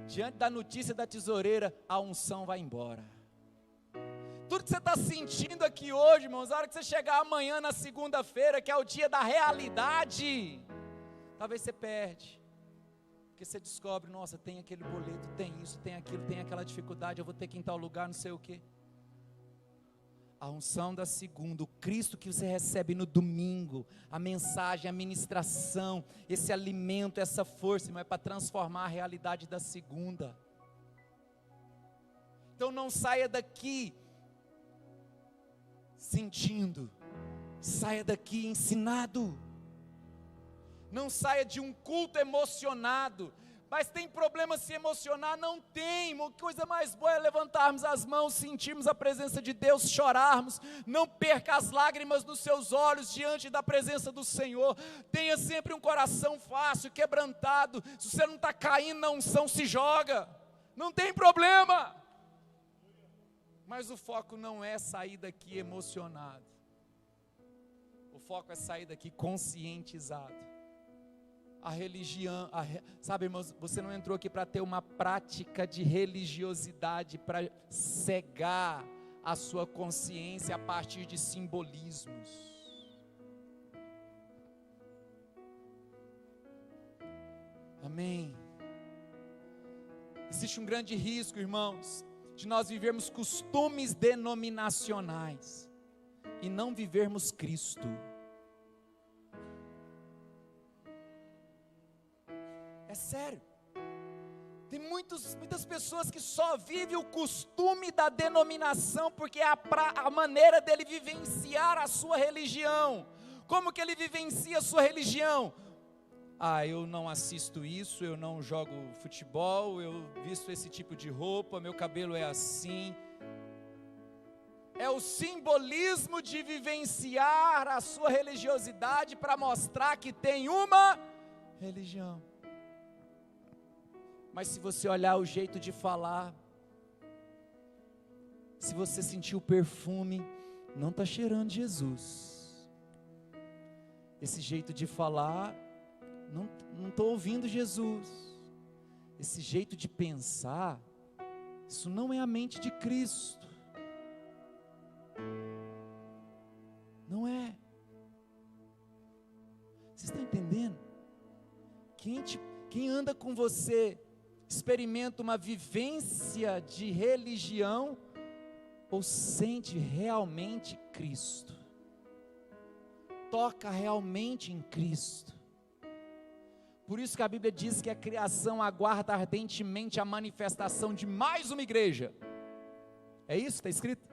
Diante da notícia da tesoureira, a unção vai embora. Tudo que você está sentindo aqui hoje, irmãos, a hora que você chegar amanhã na segunda-feira, que é o dia da realidade, talvez você perde. Porque você descobre, nossa, tem aquele boleto, tem isso, tem aquilo, tem aquela dificuldade, eu vou ter que ir em tal lugar, não sei o quê. A unção da segunda, o Cristo que você recebe no domingo, a mensagem, a ministração, esse alimento, essa força, irmão, é para transformar a realidade da segunda. Então não saia daqui sentindo, saia daqui ensinado. Não saia de um culto emocionado. Mas tem problema se emocionar? Não tem. Uma coisa mais boa é levantarmos as mãos, sentirmos a presença de Deus, chorarmos. Não perca as lágrimas nos seus olhos diante da presença do Senhor. Tenha sempre um coração fácil, quebrantado. Se você não está caindo na unção, se joga. Não tem problema. Mas o foco não é sair daqui emocionado. O foco é sair daqui conscientizado. A religião, sabe, irmãos, você não entrou aqui para ter uma prática de religiosidade, para cegar a sua consciência a partir de simbolismos. Amém. Existe um grande risco, irmãos, de nós vivermos costumes denominacionais e não vivermos Cristo. É sério. Tem muitas pessoas que só vivem o costume da denominação, porque é a maneira dele vivenciar a sua religião. Como que ele vivencia a sua religião? eu não assisto isso, eu não jogo futebol, eu visto esse tipo de roupa, meu cabelo é assim. É o simbolismo de vivenciar a sua religiosidade para mostrar que tem uma religião. Mas se você olhar o jeito de falar, se você sentir o perfume, não está cheirando Jesus. Esse jeito de falar, não estou ouvindo Jesus. Esse jeito de pensar, isso não é a mente de Cristo. Não é. Vocês estão entendendo? Quem anda com você experimenta uma vivência de religião ou sente realmente Cristo? Toca realmente em Cristo? Por isso que a Bíblia diz que a criação aguarda ardentemente a manifestação de mais uma igreja. É isso que está escrito?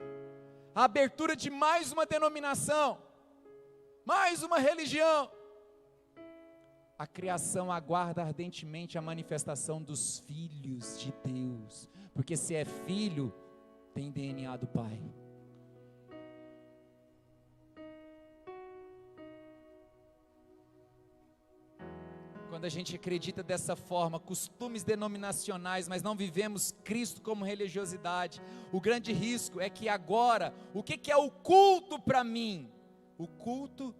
A abertura de mais uma denominação, mais uma religião. A criação aguarda ardentemente a manifestação dos filhos de Deus, porque se é filho, tem DNA do Pai. Quando a gente acredita dessa forma, costumes denominacionais, mas não vivemos Cristo como religiosidade, o grande risco é que agora, o que é o culto para mim? O culto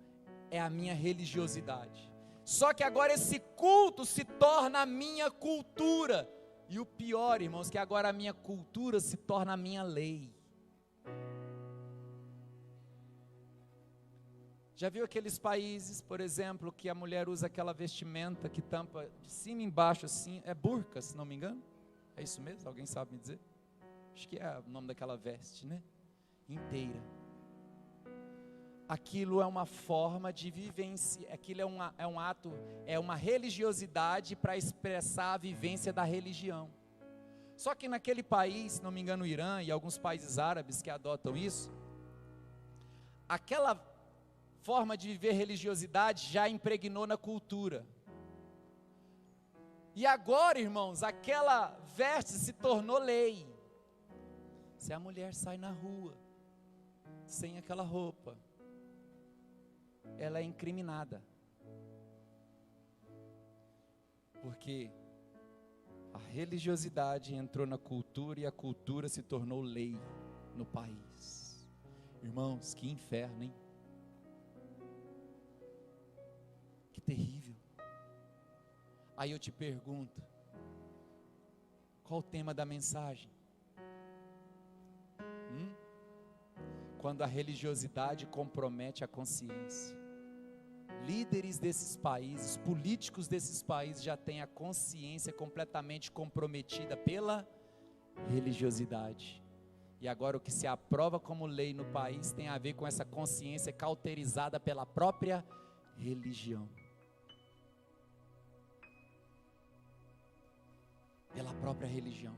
é a minha religiosidade. Só que agora esse culto se torna a minha cultura. E o pior, irmãos, que agora a minha cultura se torna a minha lei. Já viu aqueles países, por exemplo, que a mulher usa aquela vestimenta que tampa de cima e embaixo assim, é burca, se não me engano? É isso mesmo? Alguém sabe me dizer? Acho que é o nome daquela veste, né? Inteira. Aquilo é uma forma de vivência, aquilo é um ato, é uma religiosidade para expressar a vivência da religião. Só que naquele país, se não me engano o Irã e alguns países árabes que adotam isso, aquela forma de viver religiosidade já impregnou na cultura. E agora, irmãos, aquela veste se tornou lei. Se a mulher sai na rua sem aquela roupa, ela é incriminada. Porque a religiosidade entrou na cultura e a cultura se tornou lei no país. Irmãos, que inferno, hein? Que terrível. Aí eu te pergunto, qual o tema da mensagem? Quando a religiosidade compromete a consciência. Líderes desses países, políticos desses países já têm a consciência completamente comprometida pela religiosidade. E agora o que se aprova como lei no país tem a ver com essa consciência cauterizada pela própria religião. Pela própria religião.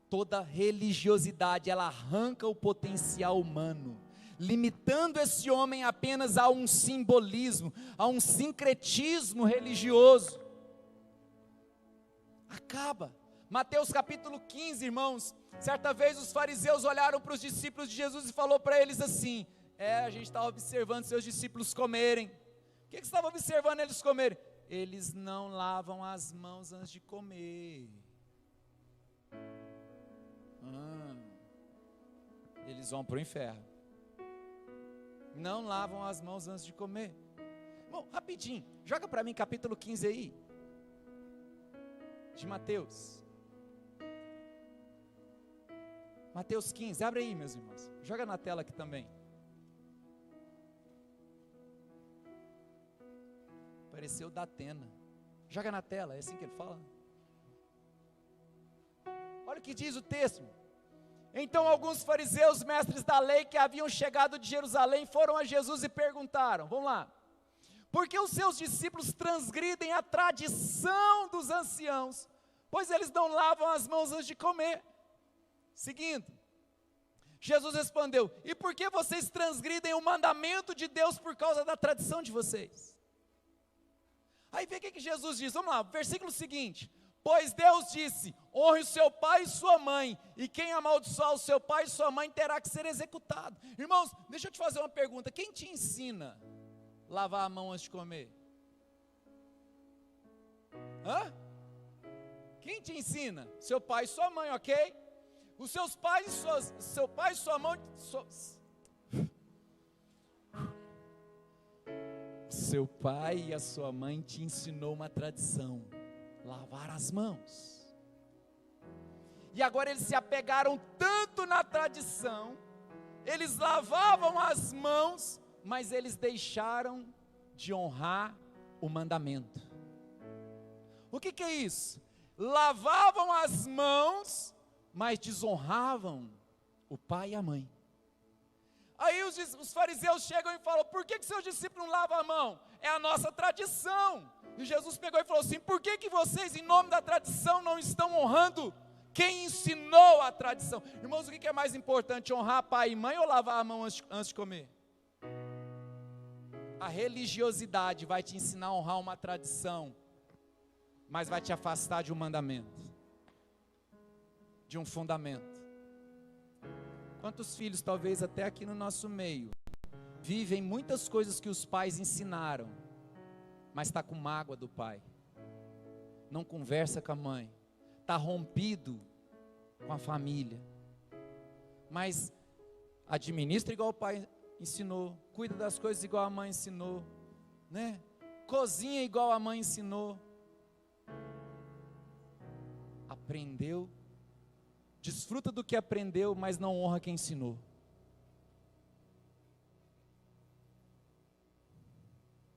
Toda religiosidade, ela arranca o potencial humano, limitando esse homem apenas a um simbolismo, a um sincretismo religioso. Acaba. Mateus capítulo 15, irmãos, certa vez os fariseus olharam para os discípulos de Jesus e falou para eles assim, a gente estava observando seus discípulos comerem. O que você estava observando eles comerem? Eles não lavam as mãos antes de comer. Eles vão para o inferno. Não lavam as mãos antes de comer. Bom, rapidinho, joga para mim capítulo 15 aí, de Mateus. Mateus 15, abre aí, meus irmãos. Joga na tela aqui também. Pareceu da Atena. Joga na tela, é assim que ele fala. Olha o que diz o texto. Então alguns fariseus, mestres da lei, que haviam chegado de Jerusalém, foram a Jesus e perguntaram, vamos lá, por que os seus discípulos transgridem a tradição dos anciãos, pois eles não lavam as mãos antes de comer? Seguindo, Jesus respondeu: e por que vocês transgridem o mandamento de Deus por causa da tradição de vocês? Aí vê o que Jesus diz, vamos lá, versículo seguinte: pois Deus disse, honre o seu pai e sua mãe, e quem amaldiçoar o seu pai e sua mãe terá que ser executado. Irmãos, deixa eu te fazer uma pergunta, quem te ensina a lavar a mão antes de comer? Hã? Quem te ensina? Seu pai e sua mãe, ok? Os seus pais e seu pai e sua mãe, seu pai e a sua mãe te ensinou uma tradição, lavar as mãos. E agora eles se apegaram tanto na tradição, eles lavavam as mãos, mas eles deixaram de honrar o mandamento. O que é isso? Lavavam as mãos, mas desonravam o pai e a mãe. Aí os fariseus chegam e falam: por que seus discípulos não lavam a mão? É a nossa tradição. E Jesus pegou e falou assim: por que vocês, em nome da tradição, não estão honrando quem ensinou a tradição? Irmãos, o que é mais importante, honrar pai e mãe ou lavar a mão antes de comer? A religiosidade vai te ensinar a honrar uma tradição, mas vai te afastar de um mandamento, de um fundamento. Quantos filhos, talvez até aqui no nosso meio, vivem muitas coisas que os pais ensinaram, mas está com mágoa do pai, não conversa com a mãe, está rompido com a família, mas administra igual o pai ensinou, cuida das coisas igual a mãe ensinou, né? Cozinha igual a mãe ensinou, aprendeu, desfruta do que aprendeu, mas não honra quem ensinou.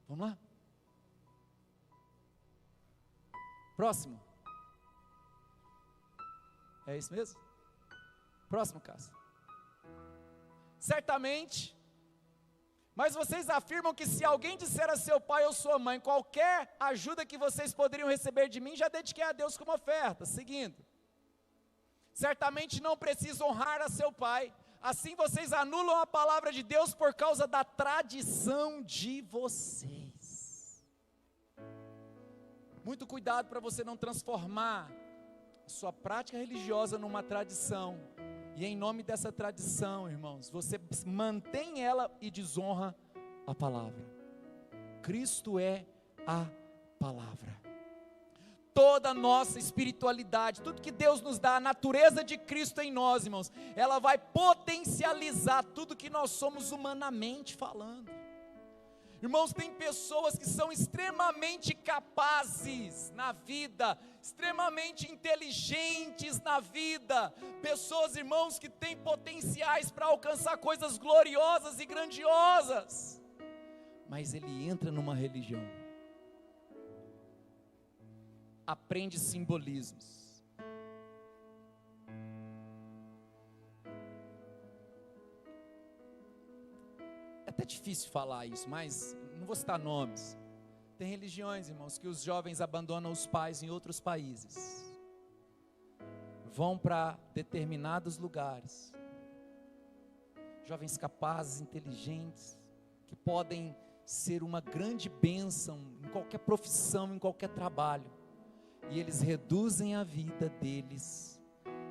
Vamos lá? Próximo. É isso mesmo? Próximo caso. Certamente, mas vocês afirmam que se alguém disser a seu pai ou sua mãe, qualquer ajuda que vocês poderiam receber de mim, já dediquei a Deus como oferta. Seguindo. Certamente não precisa honrar a seu pai, assim vocês anulam a palavra de Deus por causa da tradição de vocês. Muito cuidado para você não transformar a sua prática religiosa numa tradição, e em nome dessa tradição, irmãos, você mantém ela e desonra a palavra. Cristo é a palavra. Toda a nossa espiritualidade, tudo que Deus nos dá, a natureza de Cristo em nós, irmãos, ela vai potencializar tudo que nós somos humanamente falando. Irmãos, tem pessoas que são extremamente capazes na vida, extremamente inteligentes na vida, pessoas, irmãos, que têm potenciais para alcançar coisas gloriosas e grandiosas, mas ele entra numa religião, aprende simbolismos. É até difícil falar isso, mas não vou citar nomes. Tem religiões, irmãos, que os jovens abandonam os pais em outros países, vão para determinados lugares, jovens capazes, inteligentes, que podem ser uma grande bênção em qualquer profissão, em qualquer trabalho, e eles reduzem a vida deles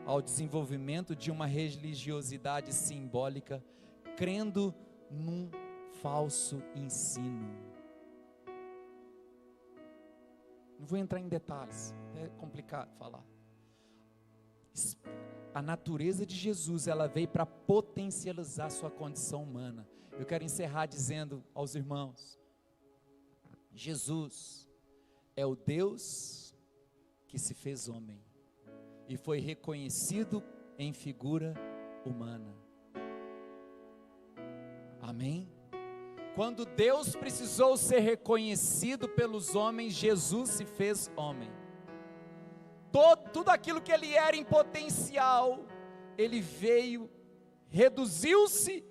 ao desenvolvimento de uma religiosidade simbólica, crendo num falso ensino. Não vou entrar em detalhes, é complicado falar. A natureza de Jesus, ela veio para potencializar sua condição humana. Eu quero encerrar dizendo aos irmãos: Jesus é o Deus que se fez homem e foi reconhecido em figura humana. Amém? Quando Deus precisou ser reconhecido pelos homens, Jesus se fez homem. Tudo aquilo que ele era em potencial, ele veio, reduziu-se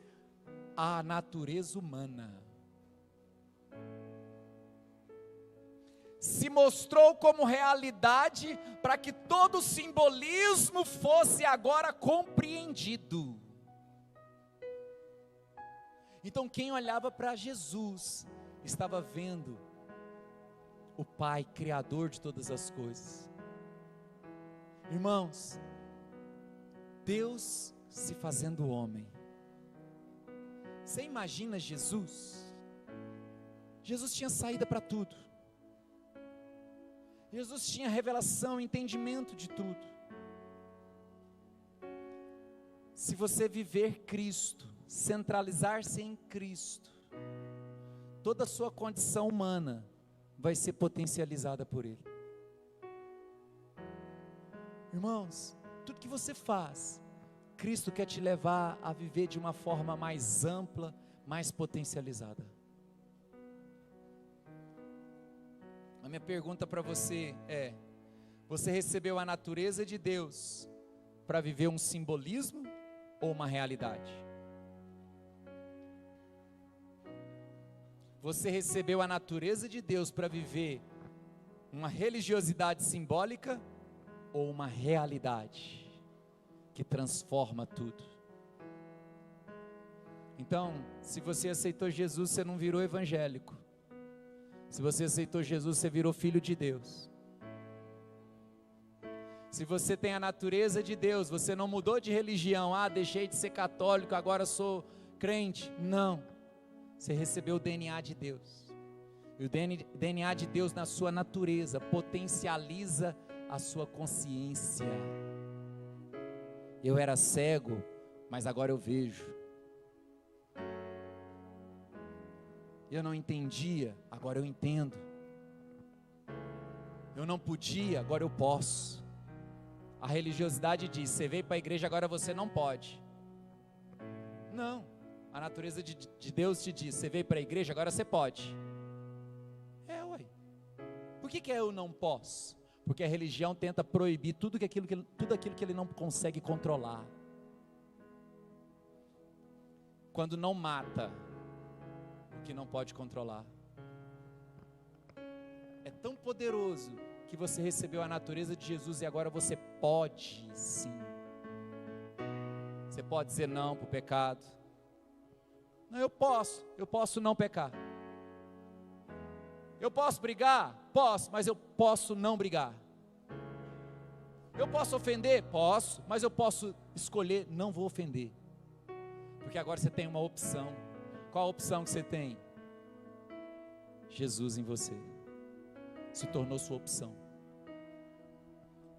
à natureza humana. Se mostrou como realidade para que todo o simbolismo fosse agora compreendido. Então quem olhava para Jesus estava vendo o Pai, Criador de todas as coisas. Irmãos, Deus se fazendo homem. Você imagina Jesus? Jesus tinha saída para tudo. Jesus tinha revelação, entendimento de tudo. Se você viver Cristo, centralizar-se em Cristo, toda a sua condição humana vai ser potencializada por Ele. Irmãos, tudo que você faz, Cristo quer te levar a viver de uma forma mais ampla, mais potencializada. A minha pergunta para você é: você recebeu a natureza de Deus para viver um simbolismo ou uma realidade? Você recebeu a natureza de Deus para viver uma religiosidade simbólica ou uma realidade que transforma tudo? Então, se você aceitou Jesus, você não virou evangélico. Se você aceitou Jesus, você virou filho de Deus. Se você tem a natureza de Deus, você não mudou de religião. Deixei de ser católico, agora sou crente. Não. Você recebeu o DNA de Deus. E o DNA de Deus na sua natureza potencializa a sua consciência. Eu era cego, mas agora eu vejo. Eu não entendia, agora eu entendo. Eu não podia, agora eu posso. A religiosidade diz: você veio para a igreja, agora você não pode. Não, a natureza de Deus te diz: você veio para a igreja, agora você pode. Ué. Por que eu não posso? Porque a religião tenta proibir tudo aquilo que ele não consegue controlar. Quando não mata o que não pode controlar. É tão poderoso que você recebeu a natureza de Jesus e agora você pode sim. Você pode dizer não para o pecado. Não, eu posso não pecar. Eu posso brigar? Posso, mas eu posso não brigar. Eu posso ofender? Posso, mas eu posso escolher não vou ofender. Porque agora você tem uma opção. Qual a opção que você tem? Jesus em você. Se tornou sua opção.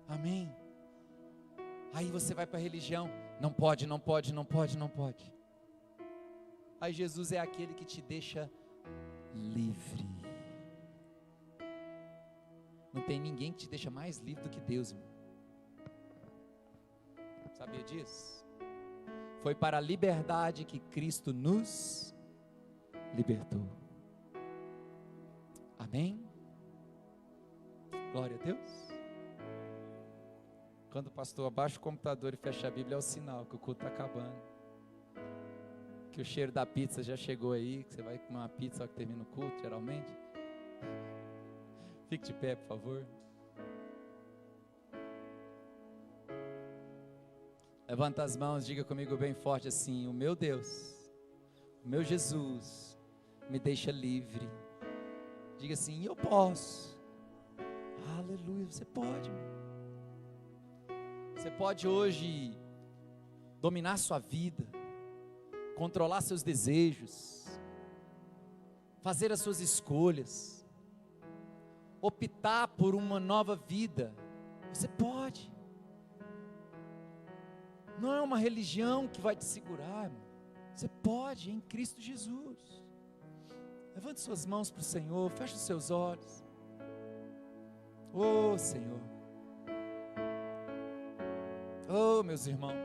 Amém? Aí você vai para a religião. Não pode, não pode, não pode, não pode. Aí Jesus é aquele que te deixa livre. Não tem ninguém que te deixa mais livre do que Deus, irmão. Sabia disso? Foi para a liberdade que Cristo nos libertou. Amém? Glória a Deus. Quando o pastor abaixa o computador e fecha a Bíblia, é o sinal que o culto está acabando. Que o cheiro da pizza já chegou aí, que você vai comer uma pizza que termina o culto, geralmente. Fique de pé, por favor. Levanta as mãos, diga comigo bem forte assim: o meu Deus, o meu Jesus, me deixa livre. Diga assim: eu posso. Aleluia, você pode. Você pode hoje dominar sua vida, controlar seus desejos, fazer as suas escolhas, optar por uma nova vida. Você pode. Não é uma religião que vai te segurar, irmão. Você pode em Cristo Jesus. Levante suas mãos para o Senhor, feche os seus olhos. Oh Senhor, oh meus irmãos,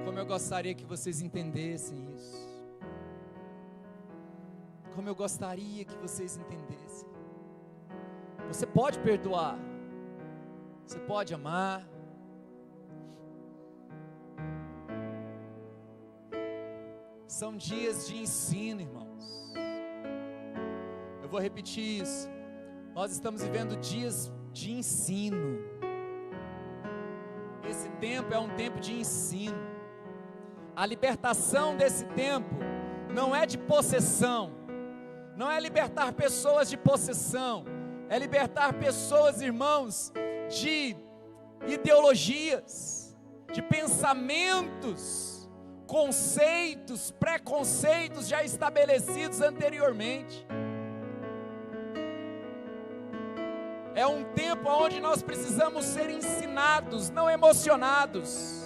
como eu gostaria que vocês entendessem isso. Como eu gostaria que vocês entendessem. Você pode perdoar, você pode amar. São dias de ensino, irmãos. Eu vou repetir isso. Nós estamos vivendo dias de ensino. Esse tempo é um tempo de ensino. A libertação desse tempo não é de possessão, não é libertar pessoas de possessão, é libertar pessoas, irmãos, de ideologias, de pensamentos, conceitos, preconceitos já estabelecidos anteriormente. É um tempo onde nós precisamos ser ensinados, não emocionados.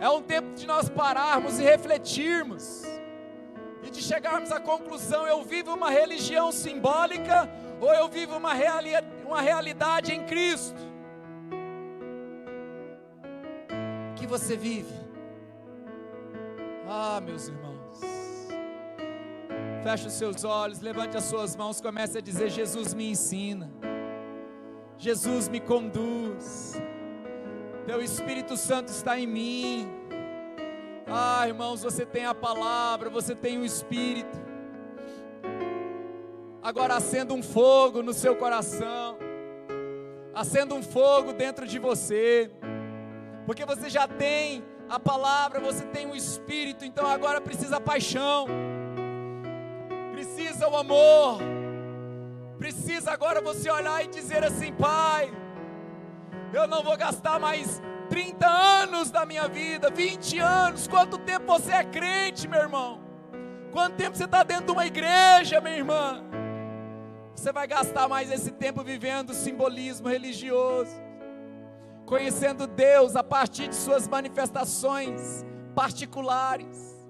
É um tempo de nós pararmos e refletirmos, e de chegarmos à conclusão: eu vivo uma religião simbólica, ou eu vivo uma realidade em Cristo? O que você vive? Ah, meus irmãos, feche os seus olhos, levante as suas mãos, comece a dizer: Jesus me ensina, Jesus me conduz, Teu Espírito Santo está em mim. Ah, irmãos, você tem a palavra, você tem o Espírito. Agora acenda um fogo no seu coração, acenda um fogo dentro de você, porque você já tem a palavra, você tem o Espírito. Então agora precisa a paixão, precisa o amor, precisa agora você olhar e dizer assim: Pai, eu não vou gastar mais 30 anos da minha vida, 20 anos, quanto tempo você é crente, meu irmão? Quanto tempo você está dentro de uma igreja, minha irmã? Você vai gastar mais esse tempo vivendo simbolismo religioso, conhecendo Deus a partir de suas manifestações particulares?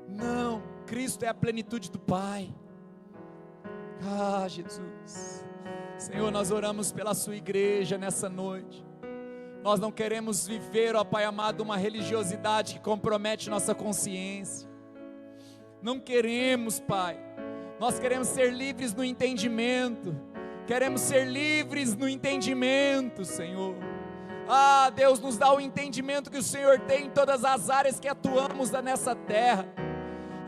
Não, Cristo é a plenitude do Pai. Ah, Jesus, Senhor, nós oramos pela sua igreja nessa noite. Nós não queremos viver, ó Pai amado, uma religiosidade que compromete nossa consciência. Não queremos, Pai. Nós queremos ser livres no entendimento. Queremos ser livres no entendimento, Senhor. Ah, Deus, nos dá o entendimento que o Senhor tem em todas as áreas que atuamos nessa terra.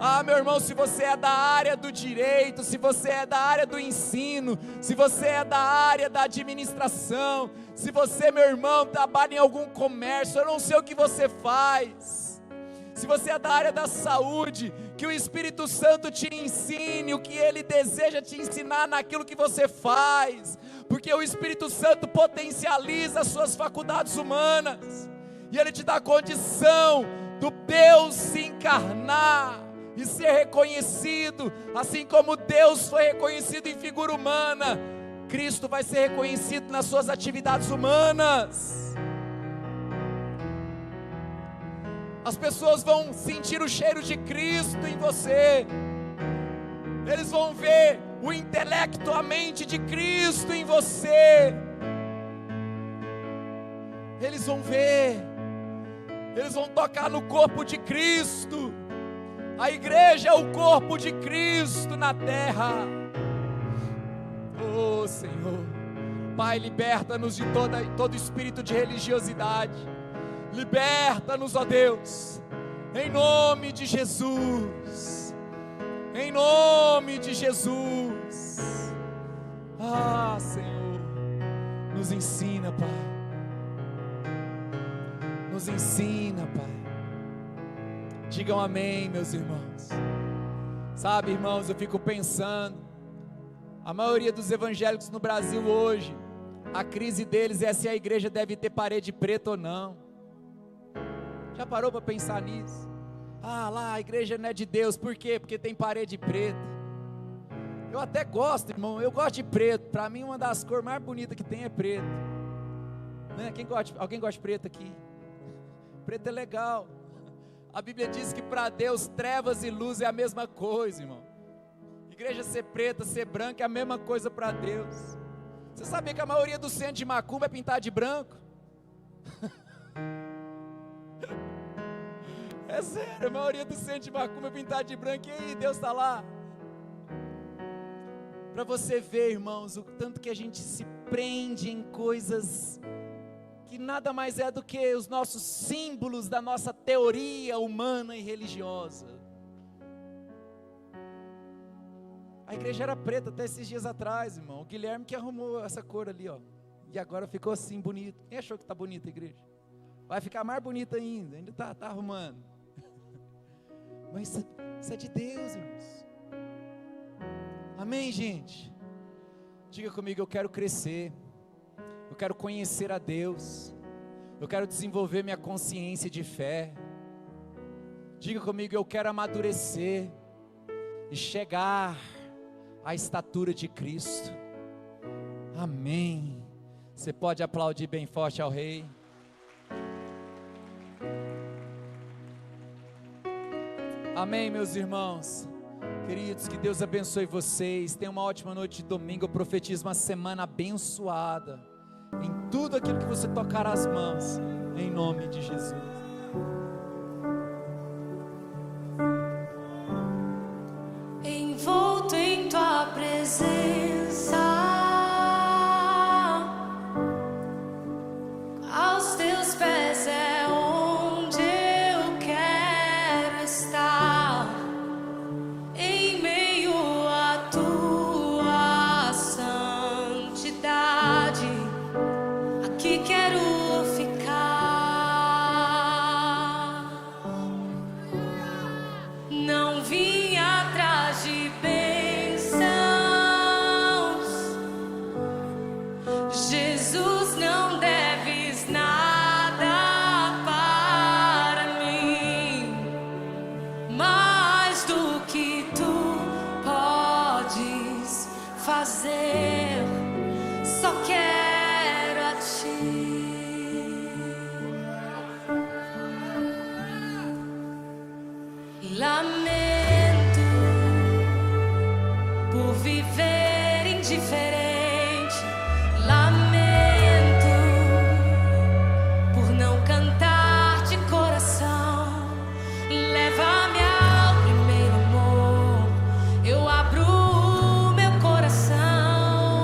Ah, meu irmão, se você é da área do direito, se você é da área do ensino, se você é da área da administração, se você, meu irmão, trabalha em algum comércio, eu não sei o que você faz. Se você é da área da saúde, que o Espírito Santo te ensine o que Ele deseja te ensinar naquilo que você faz, porque o Espírito Santo potencializa as suas faculdades humanas, e Ele te dá condição do Deus se encarnar e ser reconhecido, assim como Deus foi reconhecido em figura humana, Cristo vai ser reconhecido nas suas atividades humanas. As pessoas vão sentir o cheiro de Cristo em você, eles vão ver o intelecto, a mente de Cristo em você, eles vão ver, eles vão tocar no corpo de Cristo. A igreja é o corpo de Cristo na terra. Oh Senhor, Pai, liberta-nos de todo espírito de religiosidade. Liberta-nos, ó Deus, em nome de Jesus, em nome de Jesus. Ah, Senhor, nos ensina, Pai, nos ensina, Pai. Digam amém, meus irmãos. Sabe, irmãos, eu fico pensando, a maioria dos evangélicos no Brasil hoje, a crise deles é se a igreja deve ter parede preta ou não. Já parou para pensar nisso? Ah, lá a igreja não é de Deus, por quê? Porque tem parede preta. Eu até gosto, irmão, eu gosto de preto. Para mim uma das cores mais bonitas que tem é preto, né? Alguém gosta de preto aqui? Preto é legal. A Bíblia diz que para Deus trevas e luz é a mesma coisa, irmão. Igreja ser preta, ser branca é a mesma coisa para Deus. Você sabia que a maioria do centro de Macumba é pintado de branco? É sério, a maioria do centro de Macumba é pintado de branco. E aí, Deus está lá. Para você ver, irmãos, o tanto que a gente se prende em coisas que nada mais é do que os nossos símbolos da nossa teoria humana e religiosa. A igreja era preta até esses dias atrás, irmão. O Guilherme que arrumou essa cor ali, ó. E agora ficou assim bonito. Quem achou que está bonita a igreja? Vai ficar mais bonita ainda tá arrumando. Mas isso é de Deus, irmãos. Amém, gente? Diga comigo, eu quero crescer, eu quero conhecer a Deus, eu quero desenvolver minha consciência de fé. Diga comigo, eu quero amadurecer e chegar à estatura de Cristo. Amém. Você pode aplaudir bem forte ao Rei. Amém, meus irmãos. Queridos, que Deus abençoe vocês. Tenha uma ótima noite de domingo. Eu profetizo uma semana abençoada em tudo aquilo que você tocar as mãos, em nome de Jesus. Envolto em tua presença, aos teus pés é onde eu quero estar, em meio à tua santidade, aqui quero ficar. Não vim atrás de bênçãos, Jesus, não deves nada para mim, mais do que tu podes fazer, só quero a ti. Lamento por viver indiferente, lamento por não cantar de coração. Leva-me ao primeiro amor, eu abro o meu coração.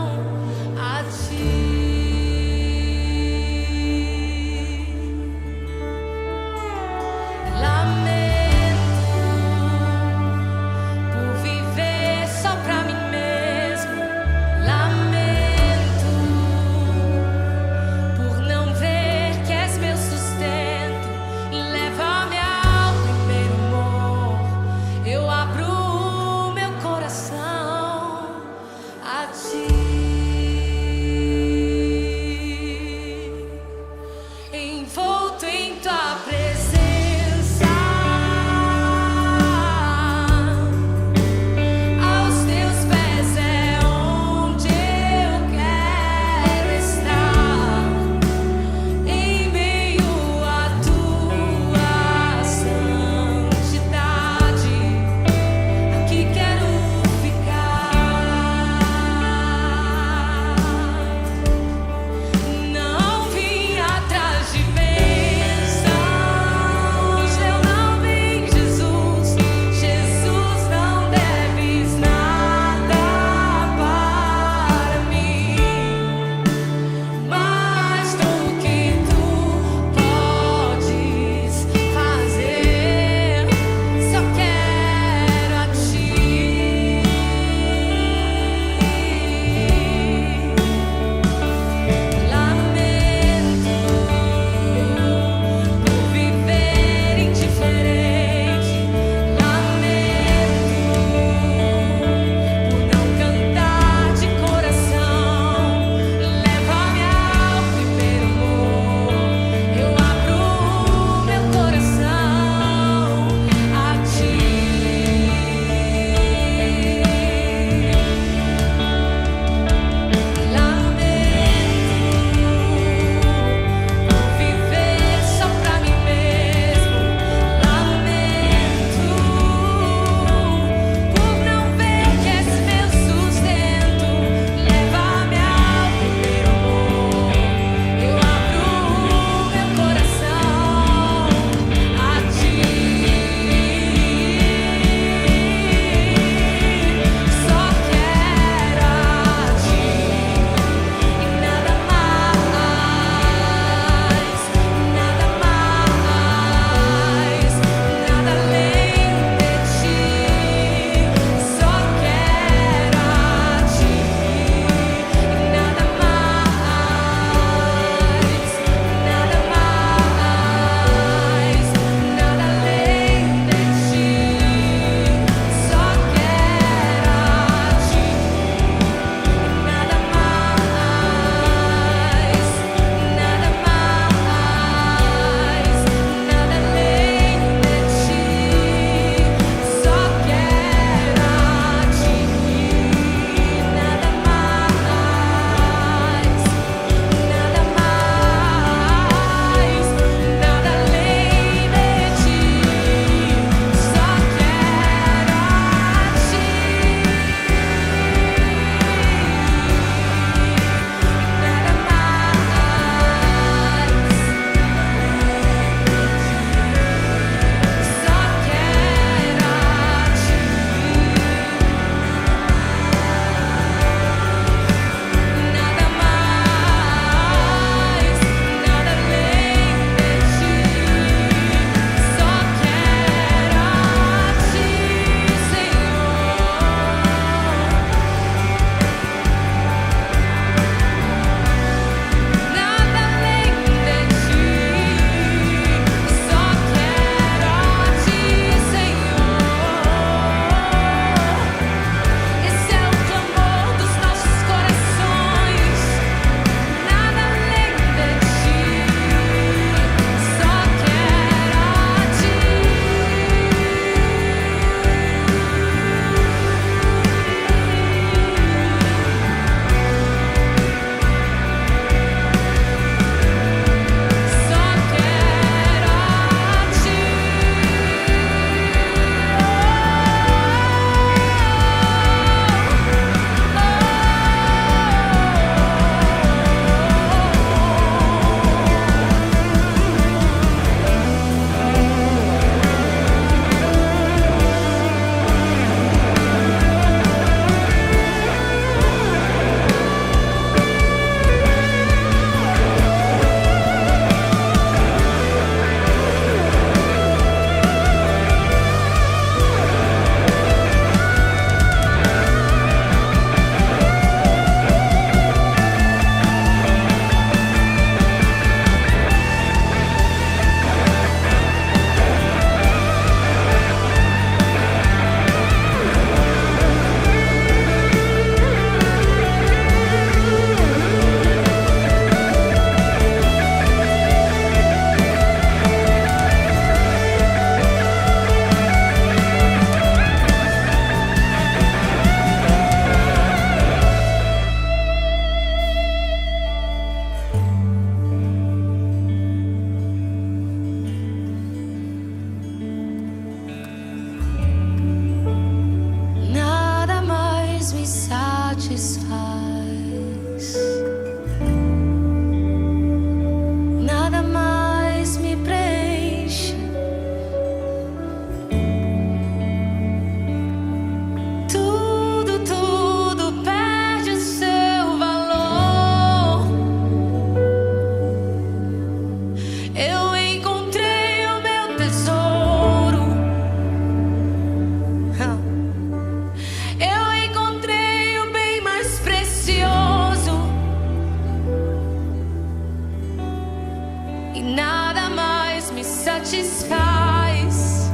satisfaz.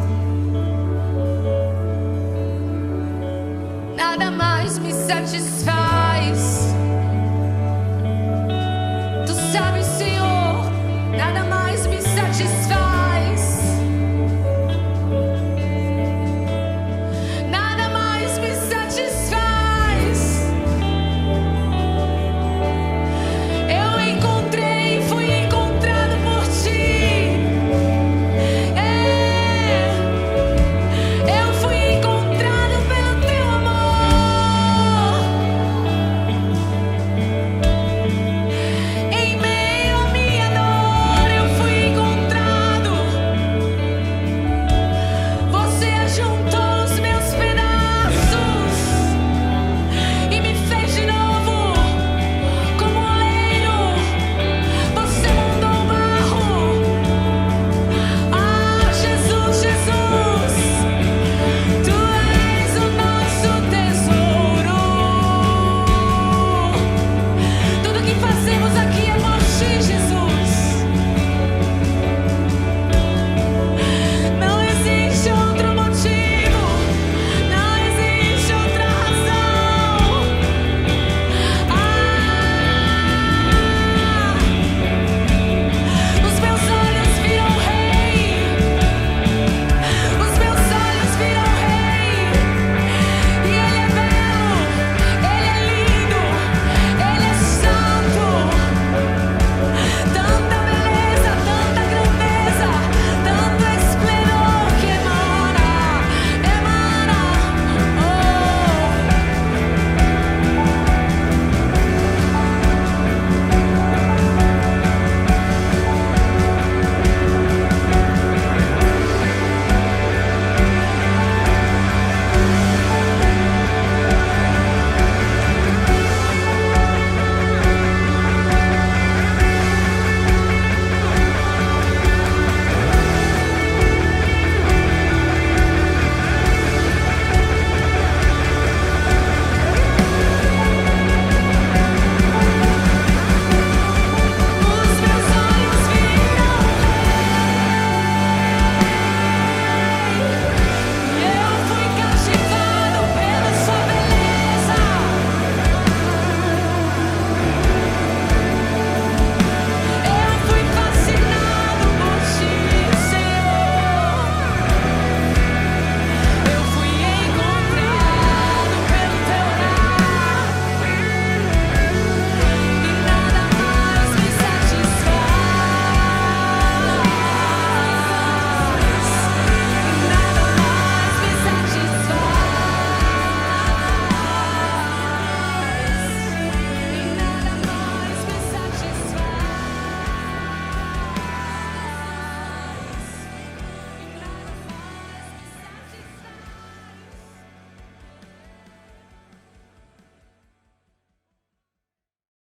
Nada mais me satisfaz.